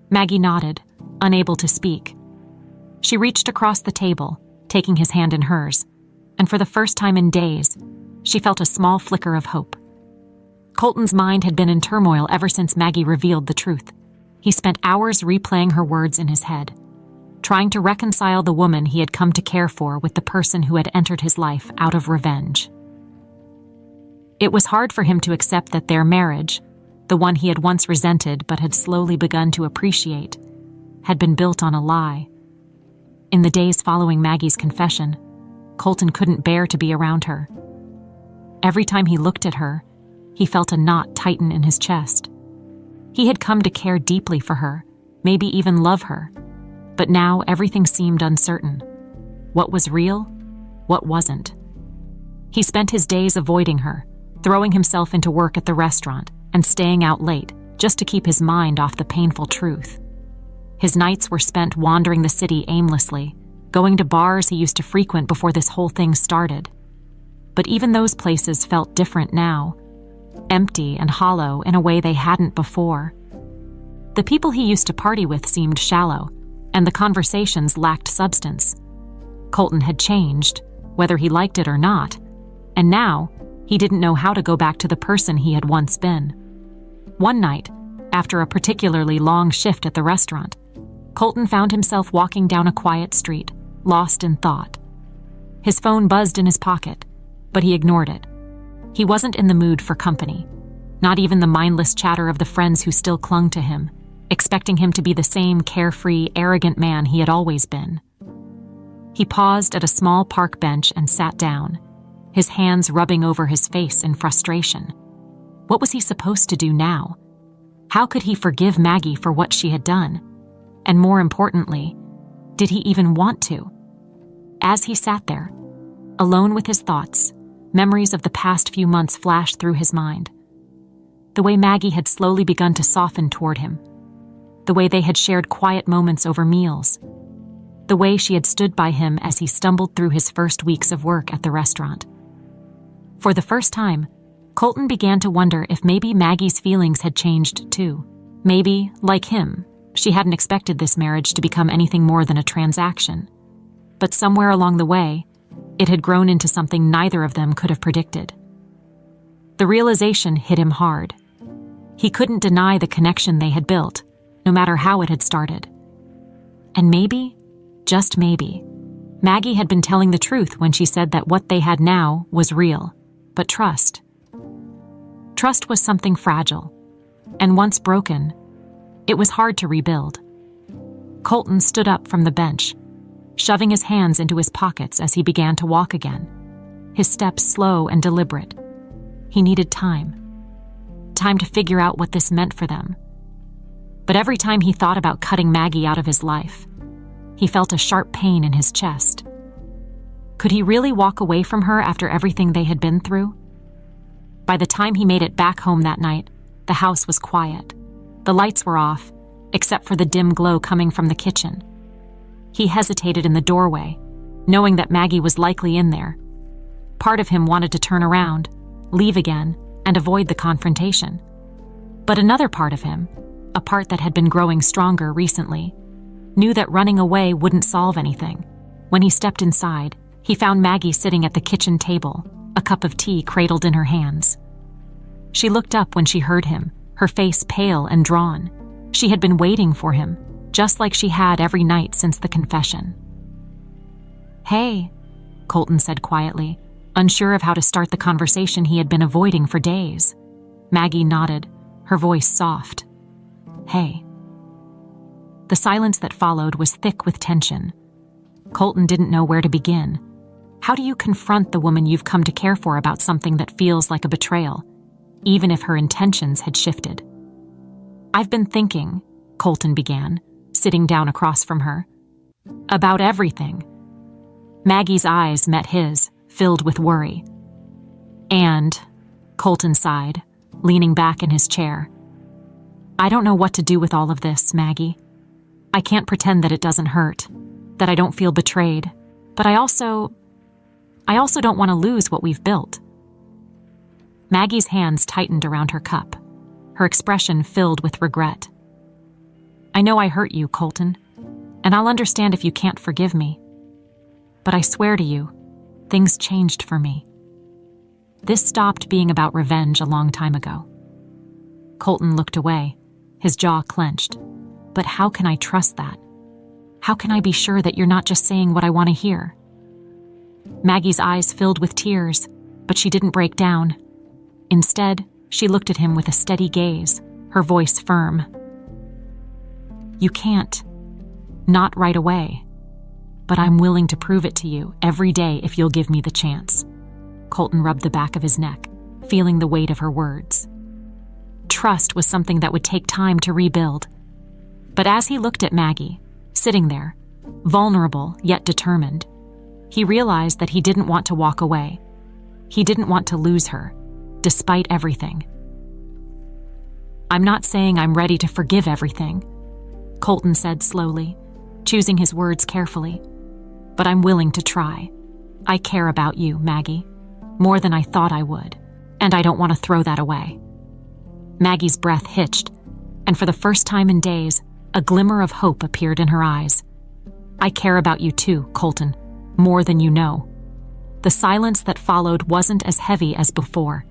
Maggie nodded, unable to speak. She reached across the table, taking his hand in hers, and for the first time in days, she felt a small flicker of hope. Colton's mind had been in turmoil ever since Maggie revealed the truth. He spent hours replaying her words in his head, trying to reconcile the woman he had come to care for with the person who had entered his life out of revenge. It was hard for him to accept that their marriage, the one he had once resented but had slowly begun to appreciate, had been built on a lie. In the days following Maggie's confession, Colton couldn't bear to be around her. Every time he looked at her, he felt a knot tighten in his chest. He had come to care deeply for her, maybe even love her, but now everything seemed uncertain. What was real? What wasn't? He spent his days avoiding her, throwing himself into work at the restaurant and staying out late just to keep his mind off the painful truth. His nights were spent wandering the city aimlessly, going to bars he used to frequent before this whole thing started. But even those places felt different now, empty and hollow in a way they hadn't before. The people he used to party with seemed shallow, and the conversations lacked substance. Colton had changed, whether he liked it or not, and now he didn't know how to go back to the person he had once been. One night, after a particularly long shift at the restaurant, Colton found himself walking down a quiet street, lost in thought. His phone buzzed in his pocket, but he ignored it. He wasn't in the mood for company, not even the mindless chatter of the friends who still clung to him, expecting him to be the same carefree, arrogant man he had always been. He paused at a small park bench and sat down, his hands rubbing over his face in frustration. What was he supposed to do now? How could he forgive Maggie for what she had done? And more importantly, did he even want to? As he sat there, alone with his thoughts, memories of the past few months flashed through his mind. The way Maggie had slowly begun to soften toward him. The way they had shared quiet moments over meals. The way she had stood by him as he stumbled through his first weeks of work at the restaurant. For the first time, Colton began to wonder if maybe Maggie's feelings had changed too. Maybe, like him, she hadn't expected this marriage to become anything more than a transaction. But somewhere along the way, it had grown into something neither of them could have predicted. The realization hit him hard. He couldn't deny the connection they had built, no matter how it had started. And maybe, just maybe, Maggie had been telling the truth when she said that what they had now was real. But trust was something fragile, and once broken, it was hard to rebuild. Colton stood up from the bench, shoving his hands into his pockets as he began to walk again, his steps slow and deliberate. He needed time to figure out what this meant for them. But every time he thought about cutting Maggie out of his life, he felt a sharp pain in his chest. Could he really walk away from her after everything they had been through? By the time he made it back home that night, the house was quiet. The lights were off, except for the dim glow coming from the kitchen. He hesitated in the doorway, knowing that Maggie was likely in there. Part of him wanted to turn around, leave again, and avoid the confrontation. But another part of him, a part that had been growing stronger recently, knew that running away wouldn't solve anything. When he stepped inside, he found Maggie sitting at the kitchen table, a cup of tea cradled in her hands. She looked up when she heard him, her face pale and drawn. She had been waiting for him, just like she had every night since the confession. "Hey," Colton said quietly, unsure of how to start the conversation he had been avoiding for days. Maggie nodded, her voice soft. "Hey." The silence that followed was thick with tension. Colton didn't know where to begin. How do you confront the woman you've come to care for about something that feels like a betrayal, even if her intentions had shifted? "I've been thinking," Colton began, sitting down across from her, "about everything." Maggie's eyes met his, filled with worry. "And," Colton sighed, leaning back in his chair, "I don't know what to do with all of this, Maggie. I can't pretend that it doesn't hurt, that I don't feel betrayed, but I also don't want to lose what we've built." Maggie's hands tightened around her cup, her expression filled with regret. "I know I hurt you, Colton, and I'll understand if you can't forgive me. But I swear to you, things changed for me. This stopped being about revenge a long time ago." Colton looked away, his jaw clenched. "But how can I trust that? How can I be sure that you're not just saying what I want to hear?" Maggie's eyes filled with tears, but she didn't break down. Instead, she looked at him with a steady gaze, her voice firm. "You can't. Not right away. But I'm willing to prove it to you every day if you'll give me the chance. Colton rubbed the back of his neck, feeling the weight of her words. Trust was something that would take time to rebuild. But as he looked at Maggie, sitting there, vulnerable yet determined, he realized that he didn't want to walk away. He didn't want to lose her, despite everything. I'm not saying I'm ready to forgive everything, Colton said slowly, choosing his words carefully. But I'm willing to try. I care about you, Maggie, more than I thought I would, and I don't want to throw that away. Maggie's breath hitched, and for the first time in days, a glimmer of hope appeared in her eyes. I care about you too, Colton, more than you know. The silence that followed wasn't as heavy as before.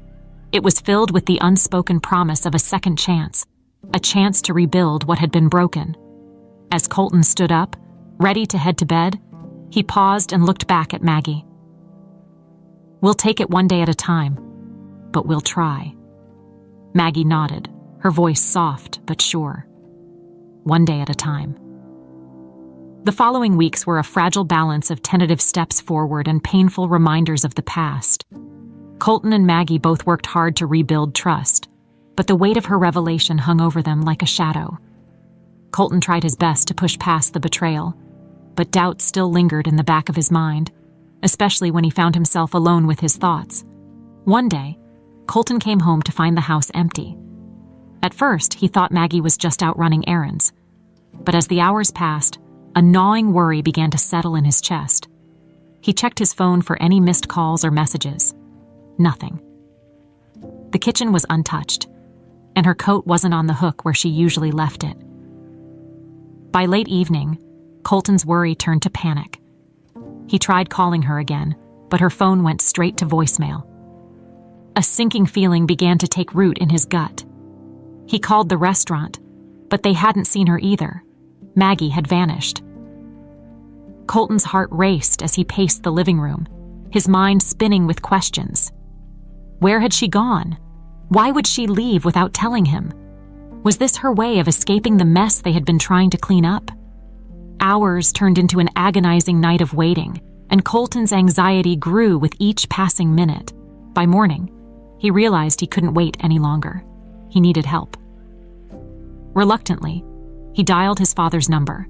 It was filled with the unspoken promise of a second chance, a chance to rebuild what had been broken. As Colton stood up, ready to head to bed, he paused and looked back at Maggie. We'll take it one day at a time, but we'll try. Maggie nodded, her voice soft but sure. One day at a time. The following weeks were a fragile balance of tentative steps forward and painful reminders of the past. Colton and Maggie both worked hard to rebuild trust, but the weight of her revelation hung over them like a shadow. Colton tried his best to push past the betrayal, but doubt still lingered in the back of his mind, especially when he found himself alone with his thoughts. One day, Colton came home to find the house empty. At first, he thought Maggie was just out running errands, but as the hours passed, a gnawing worry began to settle in his chest. He checked his phone for any missed calls or messages. Nothing. The kitchen was untouched, and her coat wasn't on the hook where she usually left it. By late evening, Colton's worry turned to panic. He tried calling her again, but her phone went straight to voicemail. A sinking feeling began to take root in his gut. He called the restaurant, but they hadn't seen her either. Maggie had vanished. Colton's heart raced as he paced the living room, his mind spinning with questions. Where had she gone? Why would she leave without telling him? Was this her way of escaping the mess they had been trying to clean up? Hours turned into an agonizing night of waiting, and Colton's anxiety grew with each passing minute. By morning, he realized he couldn't wait any longer. He needed help. Reluctantly, he dialed his father's number.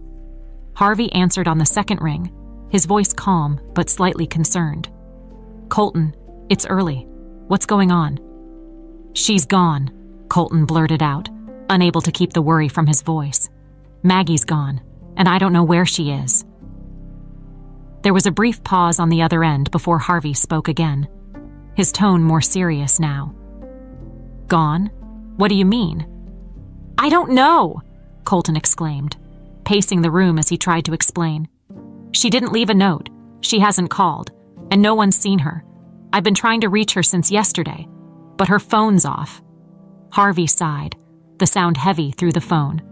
Harvey answered on the second ring, his voice calm but slightly concerned. Colton, it's early. What's going on? She's gone, Colton blurted out, unable to keep the worry from his voice. Maggie's gone, and I don't know where she is. There was a brief pause on the other end before Harvey spoke again, his tone more serious now. Gone? What do you mean? I don't know, Colton exclaimed, pacing the room as he tried to explain. She didn't leave a note, she hasn't called, and no one's seen her. I've been trying to reach her since yesterday, but her phone's off. Harvey sighed, the sound heavy through the phone.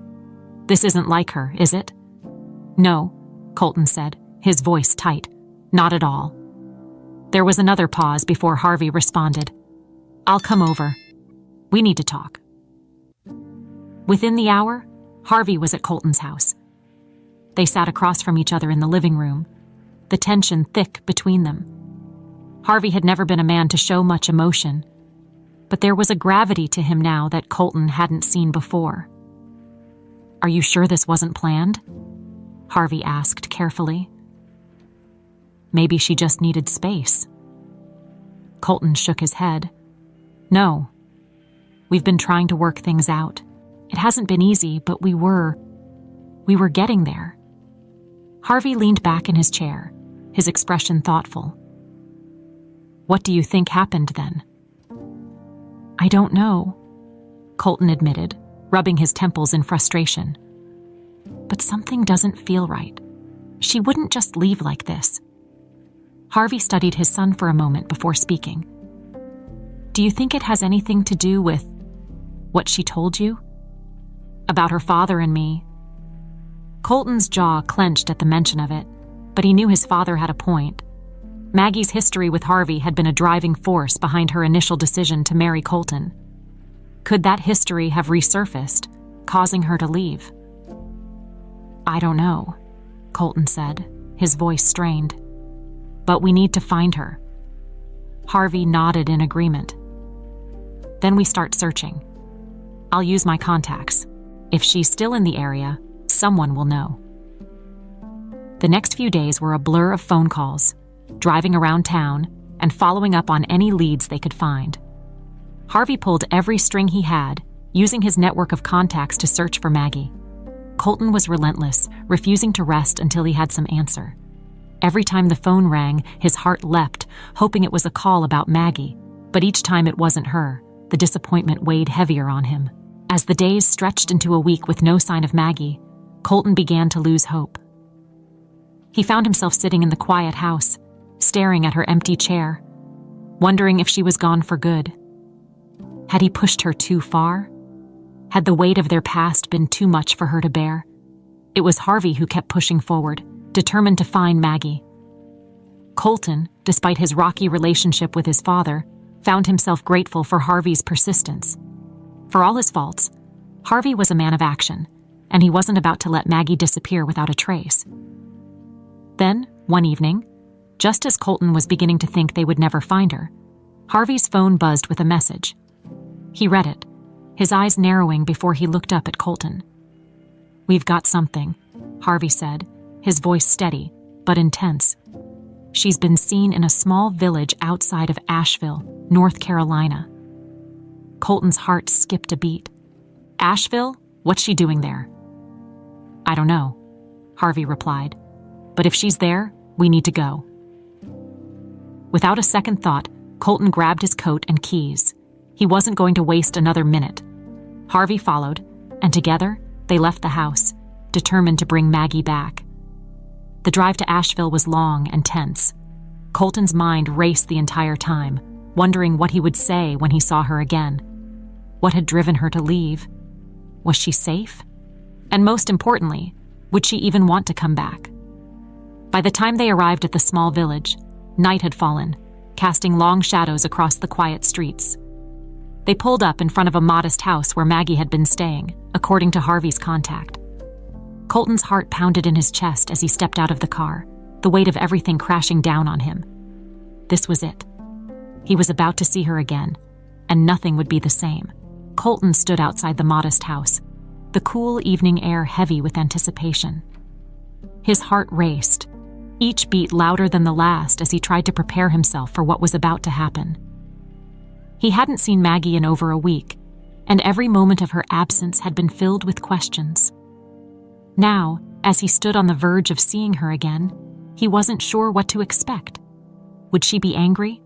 This isn't like her, is it? No, Colton said, his voice tight. Not at all. There was another pause before Harvey responded. I'll come over. We need to talk. Within the hour, Harvey was at Colton's house. They sat across from each other in the living room, the tension thick between them. Harvey had never been a man to show much emotion, but there was a gravity to him now that Colton hadn't seen before. Are you sure this wasn't planned? Harvey asked carefully. Maybe she just needed space. Colton shook his head. No. We've been trying to work things out. It hasn't been easy, but we were getting there. Harvey leaned back in his chair, his expression thoughtful. What do you think happened then? I don't know, Colton admitted, rubbing his temples in frustration. But something doesn't feel right. She wouldn't just leave like this. Harvey studied his son for a moment before speaking. Do you think it has anything to do with what she told you? About her father and me? Colton's jaw clenched at the mention of it, but he knew his father had a point. Maggie's history with Harvey had been a driving force behind her initial decision to marry Colton. Could that history have resurfaced, causing her to leave? I don't know, Colton said, his voice strained. "But we need to find her." Harvey nodded in agreement. "Then we start searching. I'll use my contacts. If she's still in the area, someone will know." The next few days were a blur of phone calls, driving around town, and following up on any leads they could find. Harvey pulled every string he had, using his network of contacts to search for Maggie. Colton was relentless, refusing to rest until he had some answer. Every time the phone rang, his heart leapt, hoping it was a call about Maggie, but each time it wasn't her, the disappointment weighed heavier on him. As the days stretched into a week with no sign of Maggie, Colton began to lose hope. He found himself sitting in the quiet house, staring at her empty chair, wondering if she was gone for good. Had he pushed her too far? Had the weight of their past been too much for her to bear? It was Harvey who kept pushing forward, determined to find Maggie. Colton, despite his rocky relationship with his father, found himself grateful for Harvey's persistence. For all his faults, Harvey was a man of action, and he wasn't about to let Maggie disappear without a trace. Then, one evening, just as Colton was beginning to think they would never find her, Harvey's phone buzzed with a message. He read it, his eyes narrowing before he looked up at Colton. "We've got something," Harvey said, his voice steady but intense. "She's been seen in a small village outside of Asheville, North Carolina." Colton's heart skipped a beat. "Asheville? What's she doing there?" "I don't know," Harvey replied. "But if she's there, we need to go." Without a second thought, Colton grabbed his coat and keys. He wasn't going to waste another minute. Harvey followed, and together, they left the house, determined to bring Maggie back. The drive to Asheville was long and tense. Colton's mind raced the entire time, wondering what he would say when he saw her again. What had driven her to leave? Was she safe? And most importantly, would she even want to come back? By the time they arrived at the small village, night had fallen, casting long shadows across the quiet streets. They pulled up in front of a modest house where Maggie had been staying, according to Harvey's contact. Colton's heart pounded in his chest as he stepped out of the car, the weight of everything crashing down on him. This was it. He was about to see her again, and nothing would be the same. Colton stood outside the modest house, the cool evening air heavy with anticipation. His heart raced, each beat louder than the last as he tried to prepare himself for what was about to happen. He hadn't seen Maggie in over a week, and every moment of her absence had been filled with questions. Now, as he stood on the verge of seeing her again, he wasn't sure what to expect. Would she be angry?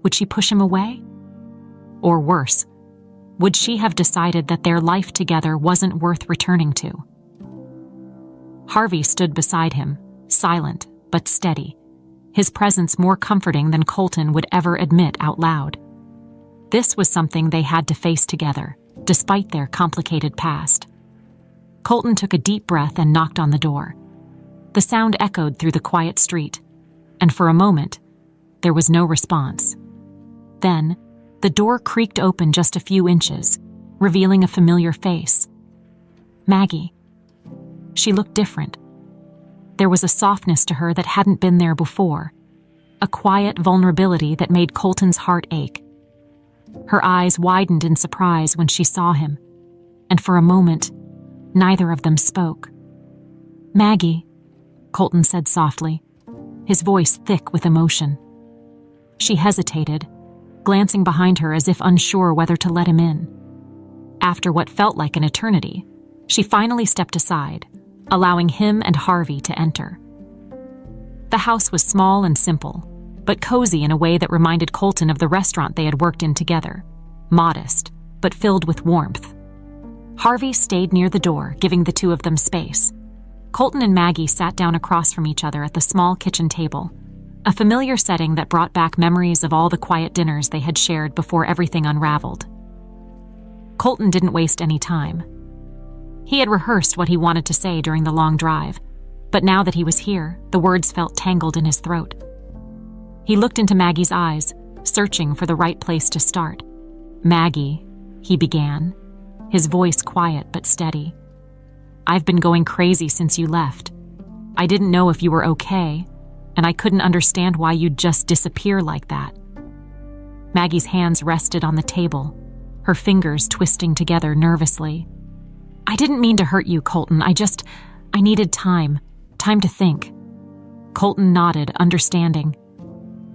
Would she push him away? Or worse, would she have decided that their life together wasn't worth returning to? Harvey stood beside him, silent but steady, his presence more comforting than Colton would ever admit out loud. This was something they had to face together, despite their complicated past. Colton took a deep breath and knocked on the door. The sound echoed through the quiet street, and for a moment, there was no response. Then, the door creaked open just a few inches, revealing a familiar face. Maggie. She looked different. There was a softness to her that hadn't been there before, a quiet vulnerability that made Colton's heart ache. Her eyes widened in surprise when she saw him, and for a moment, neither of them spoke. "Maggie," Colton said softly, his voice thick with emotion. She hesitated, glancing behind her as if unsure whether to let him in. After what felt like an eternity, she finally stepped aside, allowing him and Harvey to enter. The house was small and simple, but cozy in a way that reminded Colton of the restaurant they had worked in together, modest, but filled with warmth. Harvey stayed near the door, giving the two of them space. Colton and Maggie sat down across from each other at the small kitchen table, a familiar setting that brought back memories of all the quiet dinners they had shared before everything unraveled. Colton didn't waste any time. He had rehearsed what he wanted to say during the long drive, but now that he was here, the words felt tangled in his throat. He looked into Maggie's eyes, searching for the right place to start. "Maggie," he began, his voice quiet but steady. "I've been going crazy since you left. I didn't know if you were okay, and I couldn't understand why you'd just disappear like that." Maggie's hands rested on the table, her fingers twisting together nervously. "I didn't mean to hurt you, Colton. I needed time to think." Colton nodded, understanding.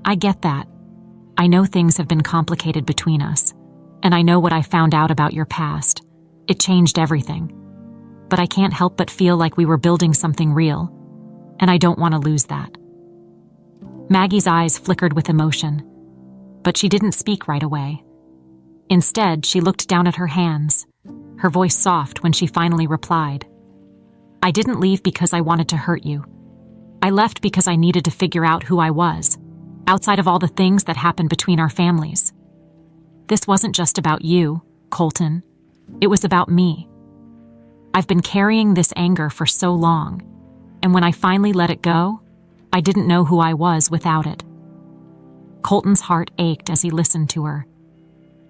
"I get that. I know things have been complicated between us, and I know what I found out about your past. It changed everything. But I can't help but feel like we were building something real, and I don't want to lose that." Maggie's eyes flickered with emotion, but she didn't speak right away. Instead, she looked down at her hands, her voice soft when she finally replied. "I didn't leave because I wanted to hurt you. I left because I needed to figure out who I was, outside of all the things that happened between our families. This wasn't just about you, Colton. It was about me. I've been carrying this anger for so long, and when I finally let it go, I didn't know who I was without it." Colton's heart ached as he listened to her.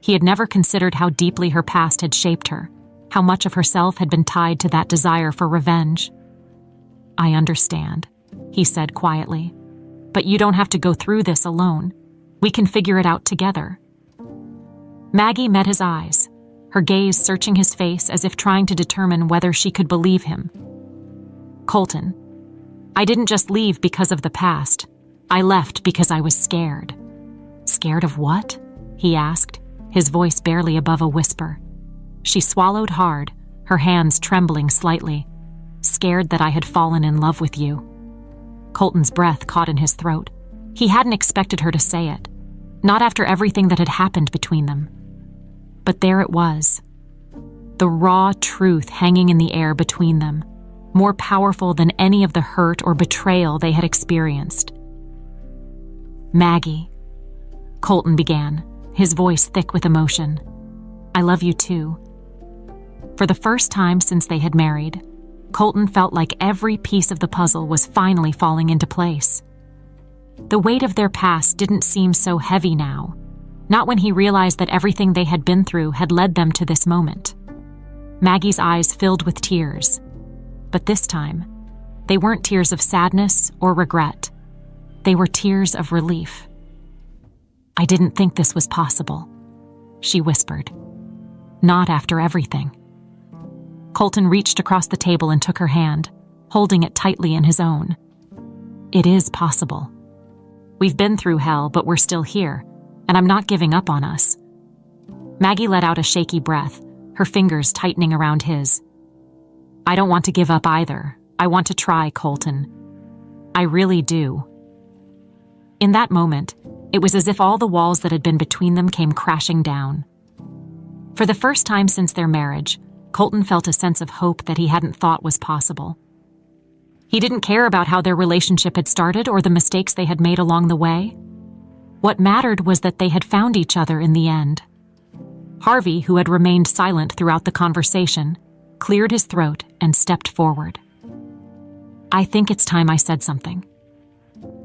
He had never considered how deeply her past had shaped her, how much of herself had been tied to that desire for revenge. "I understand," he said quietly, "but you don't have to go through this alone. We can figure it out together." Maggie met his eyes, her gaze searching his face as if trying to determine whether she could believe him. "Colton, I didn't just leave because of the past. I left because I was scared." "Scared of what?" he asked, his voice barely above a whisper. She swallowed hard, her hands trembling slightly. "Scared that I had fallen in love with you." Colton's breath caught in his throat. He hadn't expected her to say it, not after everything that had happened between them. But there it was, the raw truth hanging in the air between them, more powerful than any of the hurt or betrayal they had experienced. "Maggie," Colton began, his voice thick with emotion, "I love you too." For the first time since they had married, Colton felt like every piece of the puzzle was finally falling into place. The weight of their past didn't seem so heavy now, not when he realized that everything they had been through had led them to this moment. Maggie's eyes filled with tears, but this time, they weren't tears of sadness or regret. They were tears of relief. "I didn't think this was possible," she whispered. "Not after everything." Colton reached across the table and took her hand, holding it tightly in his own. "It is possible. We've been through hell, but we're still here, and I'm not giving up on us." Maggie let out a shaky breath, her fingers tightening around his. "I don't want to give up either. I want to try, Colton. I really do." In that moment, it was as if all the walls that had been between them came crashing down. For the first time since their marriage, Colton felt a sense of hope that he hadn't thought was possible. He didn't care about how their relationship had started or the mistakes they had made along the way. What mattered was that they had found each other in the end. Harvey, who had remained silent throughout the conversation, cleared his throat and stepped forward. "I think it's time I said something."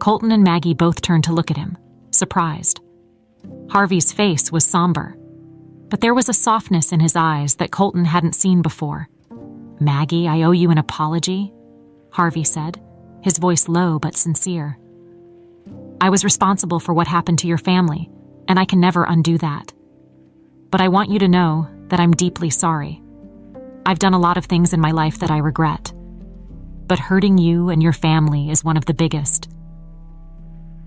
Colton and Maggie both turned to look at him, surprised. Harvey's face was somber, but there was a softness in his eyes that Colton hadn't seen before. "Maggie, I owe you an apology," Harvey said, his voice low but sincere. "I was responsible for what happened to your family, and I can never undo that. But I want you to know that I'm deeply sorry. I've done a lot of things in my life that I regret, but hurting you and your family is one of the biggest."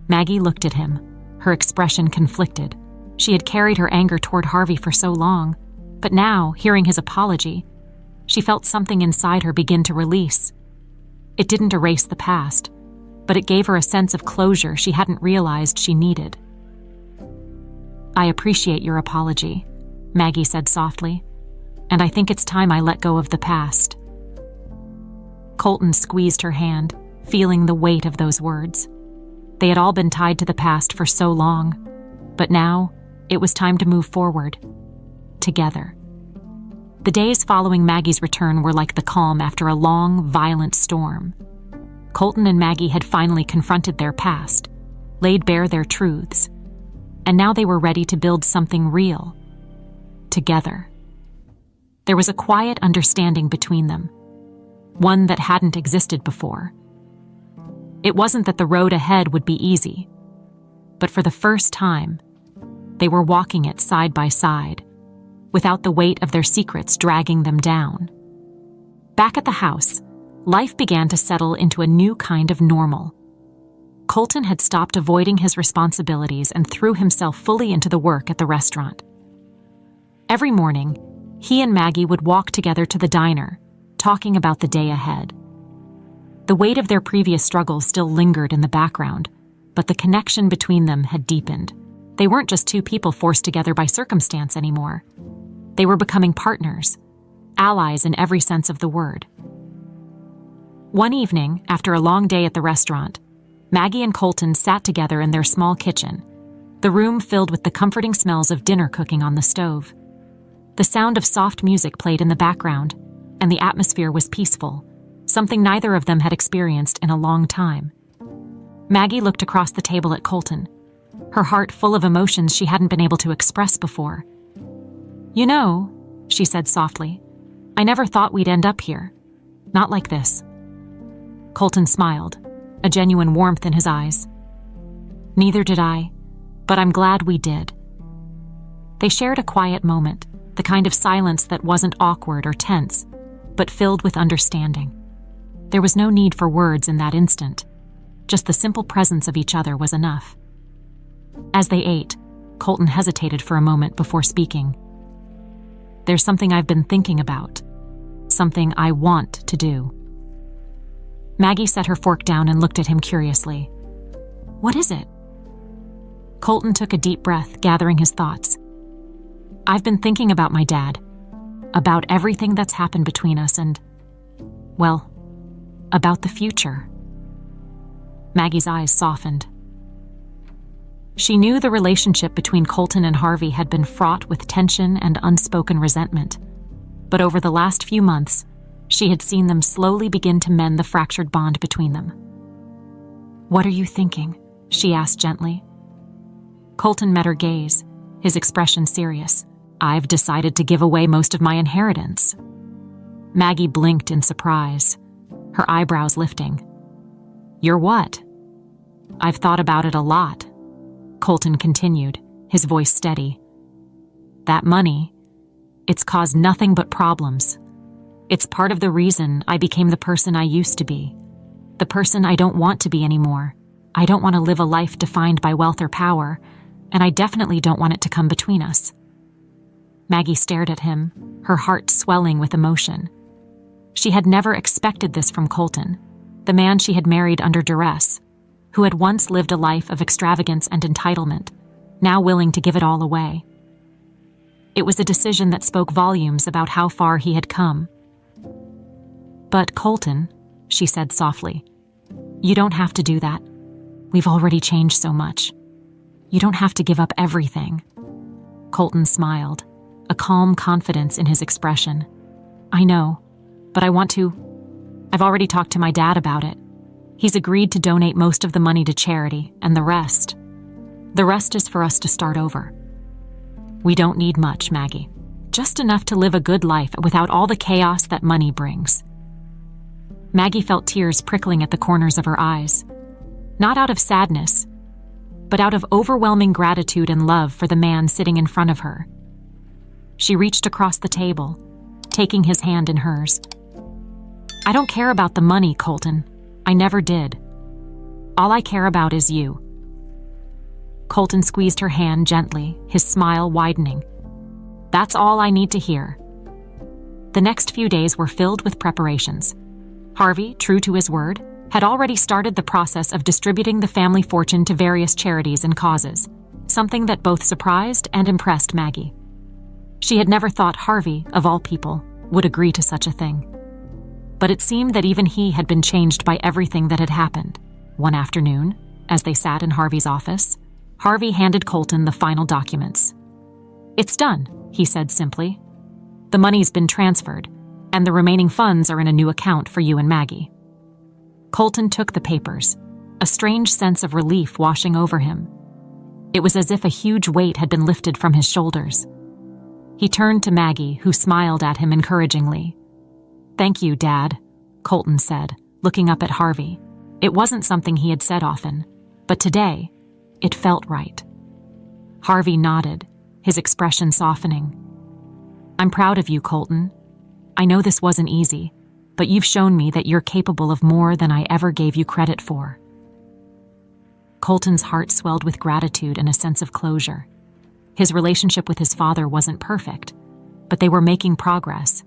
Maggie looked at him, her expression conflicted. She had carried her anger toward Harvey for so long, but now, hearing his apology, she felt something inside her begin to release. It didn't erase the past, but it gave her a sense of closure she hadn't realized she needed. "I appreciate your apology," Maggie said softly, "and I think it's time I let go of the past." Colton squeezed her hand, feeling the weight of those words. They had all been tied to the past for so long, but now it was time to move forward, together. The days following Maggie's return were like the calm after a long, violent storm. Colton and Maggie had finally confronted their past, laid bare their truths, and now they were ready to build something real, together. There was a quiet understanding between them, one that hadn't existed before, It wasn't that the road ahead would be easy, but for the first time, they were walking it side by side, without the weight of their secrets dragging them down. Back at the house, life began to settle into a new kind of normal. Colton had stopped avoiding his responsibilities and threw himself fully into the work at the restaurant. Every morning, he and Maggie would walk together to the diner, talking about the day ahead. The weight of their previous struggles still lingered in the background, but the connection between them had deepened. They weren't just two people forced together by circumstance anymore. They were becoming partners, allies in every sense of the word. One evening, after a long day at the restaurant, Maggie and Colton sat together in their small kitchen, the room filled with the comforting smells of dinner cooking on the stove. The sound of soft music played in the background, and the atmosphere was peaceful, something neither of them had experienced in a long time. Maggie looked across the table at Colton, her heart full of emotions she hadn't been able to express before. "You know," she said softly, "I never thought we'd end up here. Not like this." Colton smiled, a genuine warmth in his eyes. "Neither did I, but I'm glad we did." They shared a quiet moment, the kind of silence that wasn't awkward or tense, but filled with understanding. There was no need for words in that instant. Just the simple presence of each other was enough. As they ate, Colton hesitated for a moment before speaking. "There's something I've been thinking about, something I want to do." Maggie set her fork down and looked at him curiously. "What is it?" Colton took a deep breath, gathering his thoughts. "I've been thinking about my dad, about everything that's happened between us and, well, about the future." Maggie's eyes softened. She knew the relationship between Colton and Harvey had been fraught with tension and unspoken resentment, but over the last few months, she had seen them slowly begin to mend the fractured bond between them. "What are you thinking?" she asked gently. Colton met her gaze, his expression serious. "I've decided to give away most of my inheritance." Maggie blinked in surprise, her eyebrows lifting. "You're what?" "I've thought about it a lot," Colton continued, his voice steady. "That money, it's caused nothing but problems. It's part of the reason I became the person I used to be, the person I don't want to be anymore. I don't want to live a life defined by wealth or power, and I definitely don't want it to come between us." Maggie stared at him, her heart swelling with emotion. She had never expected this from Colton, the man she had married under duress, who had once lived a life of extravagance and entitlement, now willing to give it all away. It was a decision that spoke volumes about how far he had come. "But Colton," she said softly, "you don't have to do that. We've already changed so much. You don't have to give up everything." Colton smiled, a calm confidence in his expression. "I know, but I want to. I've already talked to my dad about it. He's agreed to donate most of the money to charity, and the rest is for us to start over. We don't need much, Maggie. Just enough to live a good life without all the chaos that money brings." Maggie felt tears prickling at the corners of her eyes, not out of sadness, but out of overwhelming gratitude and love for the man sitting in front of her. She reached across the table, taking his hand in hers. "I don't care about the money, Colton. I never did. All I care about is you." Colton squeezed her hand gently, his smile widening. "That's all I need to hear." The next few days were filled with preparations. Harvey, true to his word, had already started the process of distributing the family fortune to various charities and causes, something that both surprised and impressed Maggie. She had never thought Harvey, of all people, would agree to such a thing. But it seemed that even he had been changed by everything that had happened. One afternoon, as they sat in Harvey's office, Harvey handed Colton the final documents. "It's done," he said simply. "The money's been transferred, and the remaining funds are in a new account for you and Maggie." Colton took the papers, a strange sense of relief washing over him. It was as if a huge weight had been lifted from his shoulders. He turned to Maggie, who smiled at him encouragingly. "Thank you, Dad," Colton said, looking up at Harvey. It wasn't something he had said often, but today, it felt right. Harvey nodded, his expression softening. I'm proud of you, Colton. I know this wasn't easy, but you've shown me that you're capable of more than I ever gave you credit for. Colton's heart swelled with gratitude and a sense of closure. His relationship with his father wasn't perfect, but they were making progress,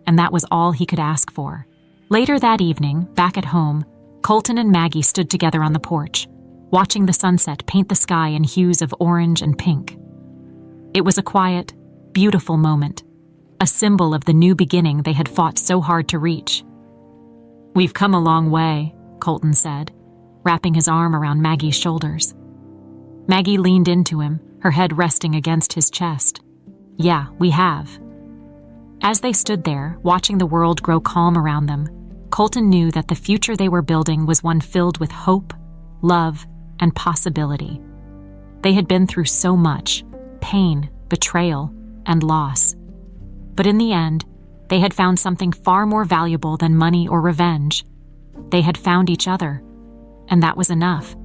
and that was all he could ask for. Later that evening, back at home, Colton and Maggie stood together on the porch, watching the sunset paint the sky in hues of orange and pink. It was a quiet, beautiful moment, a symbol of the new beginning they had fought so hard to reach. We've come a long way, Colton said, wrapping his arm around Maggie's shoulders. Maggie leaned into him, her head resting against his chest. Yeah, we have. As they stood there, watching the world grow calm around them, Colton knew that the future they were building was one filled with hope, love, and possibility. They had been through so much: pain, betrayal, and loss. But in the end, they had found something far more valuable than money or revenge. They had found each other, and that was enough.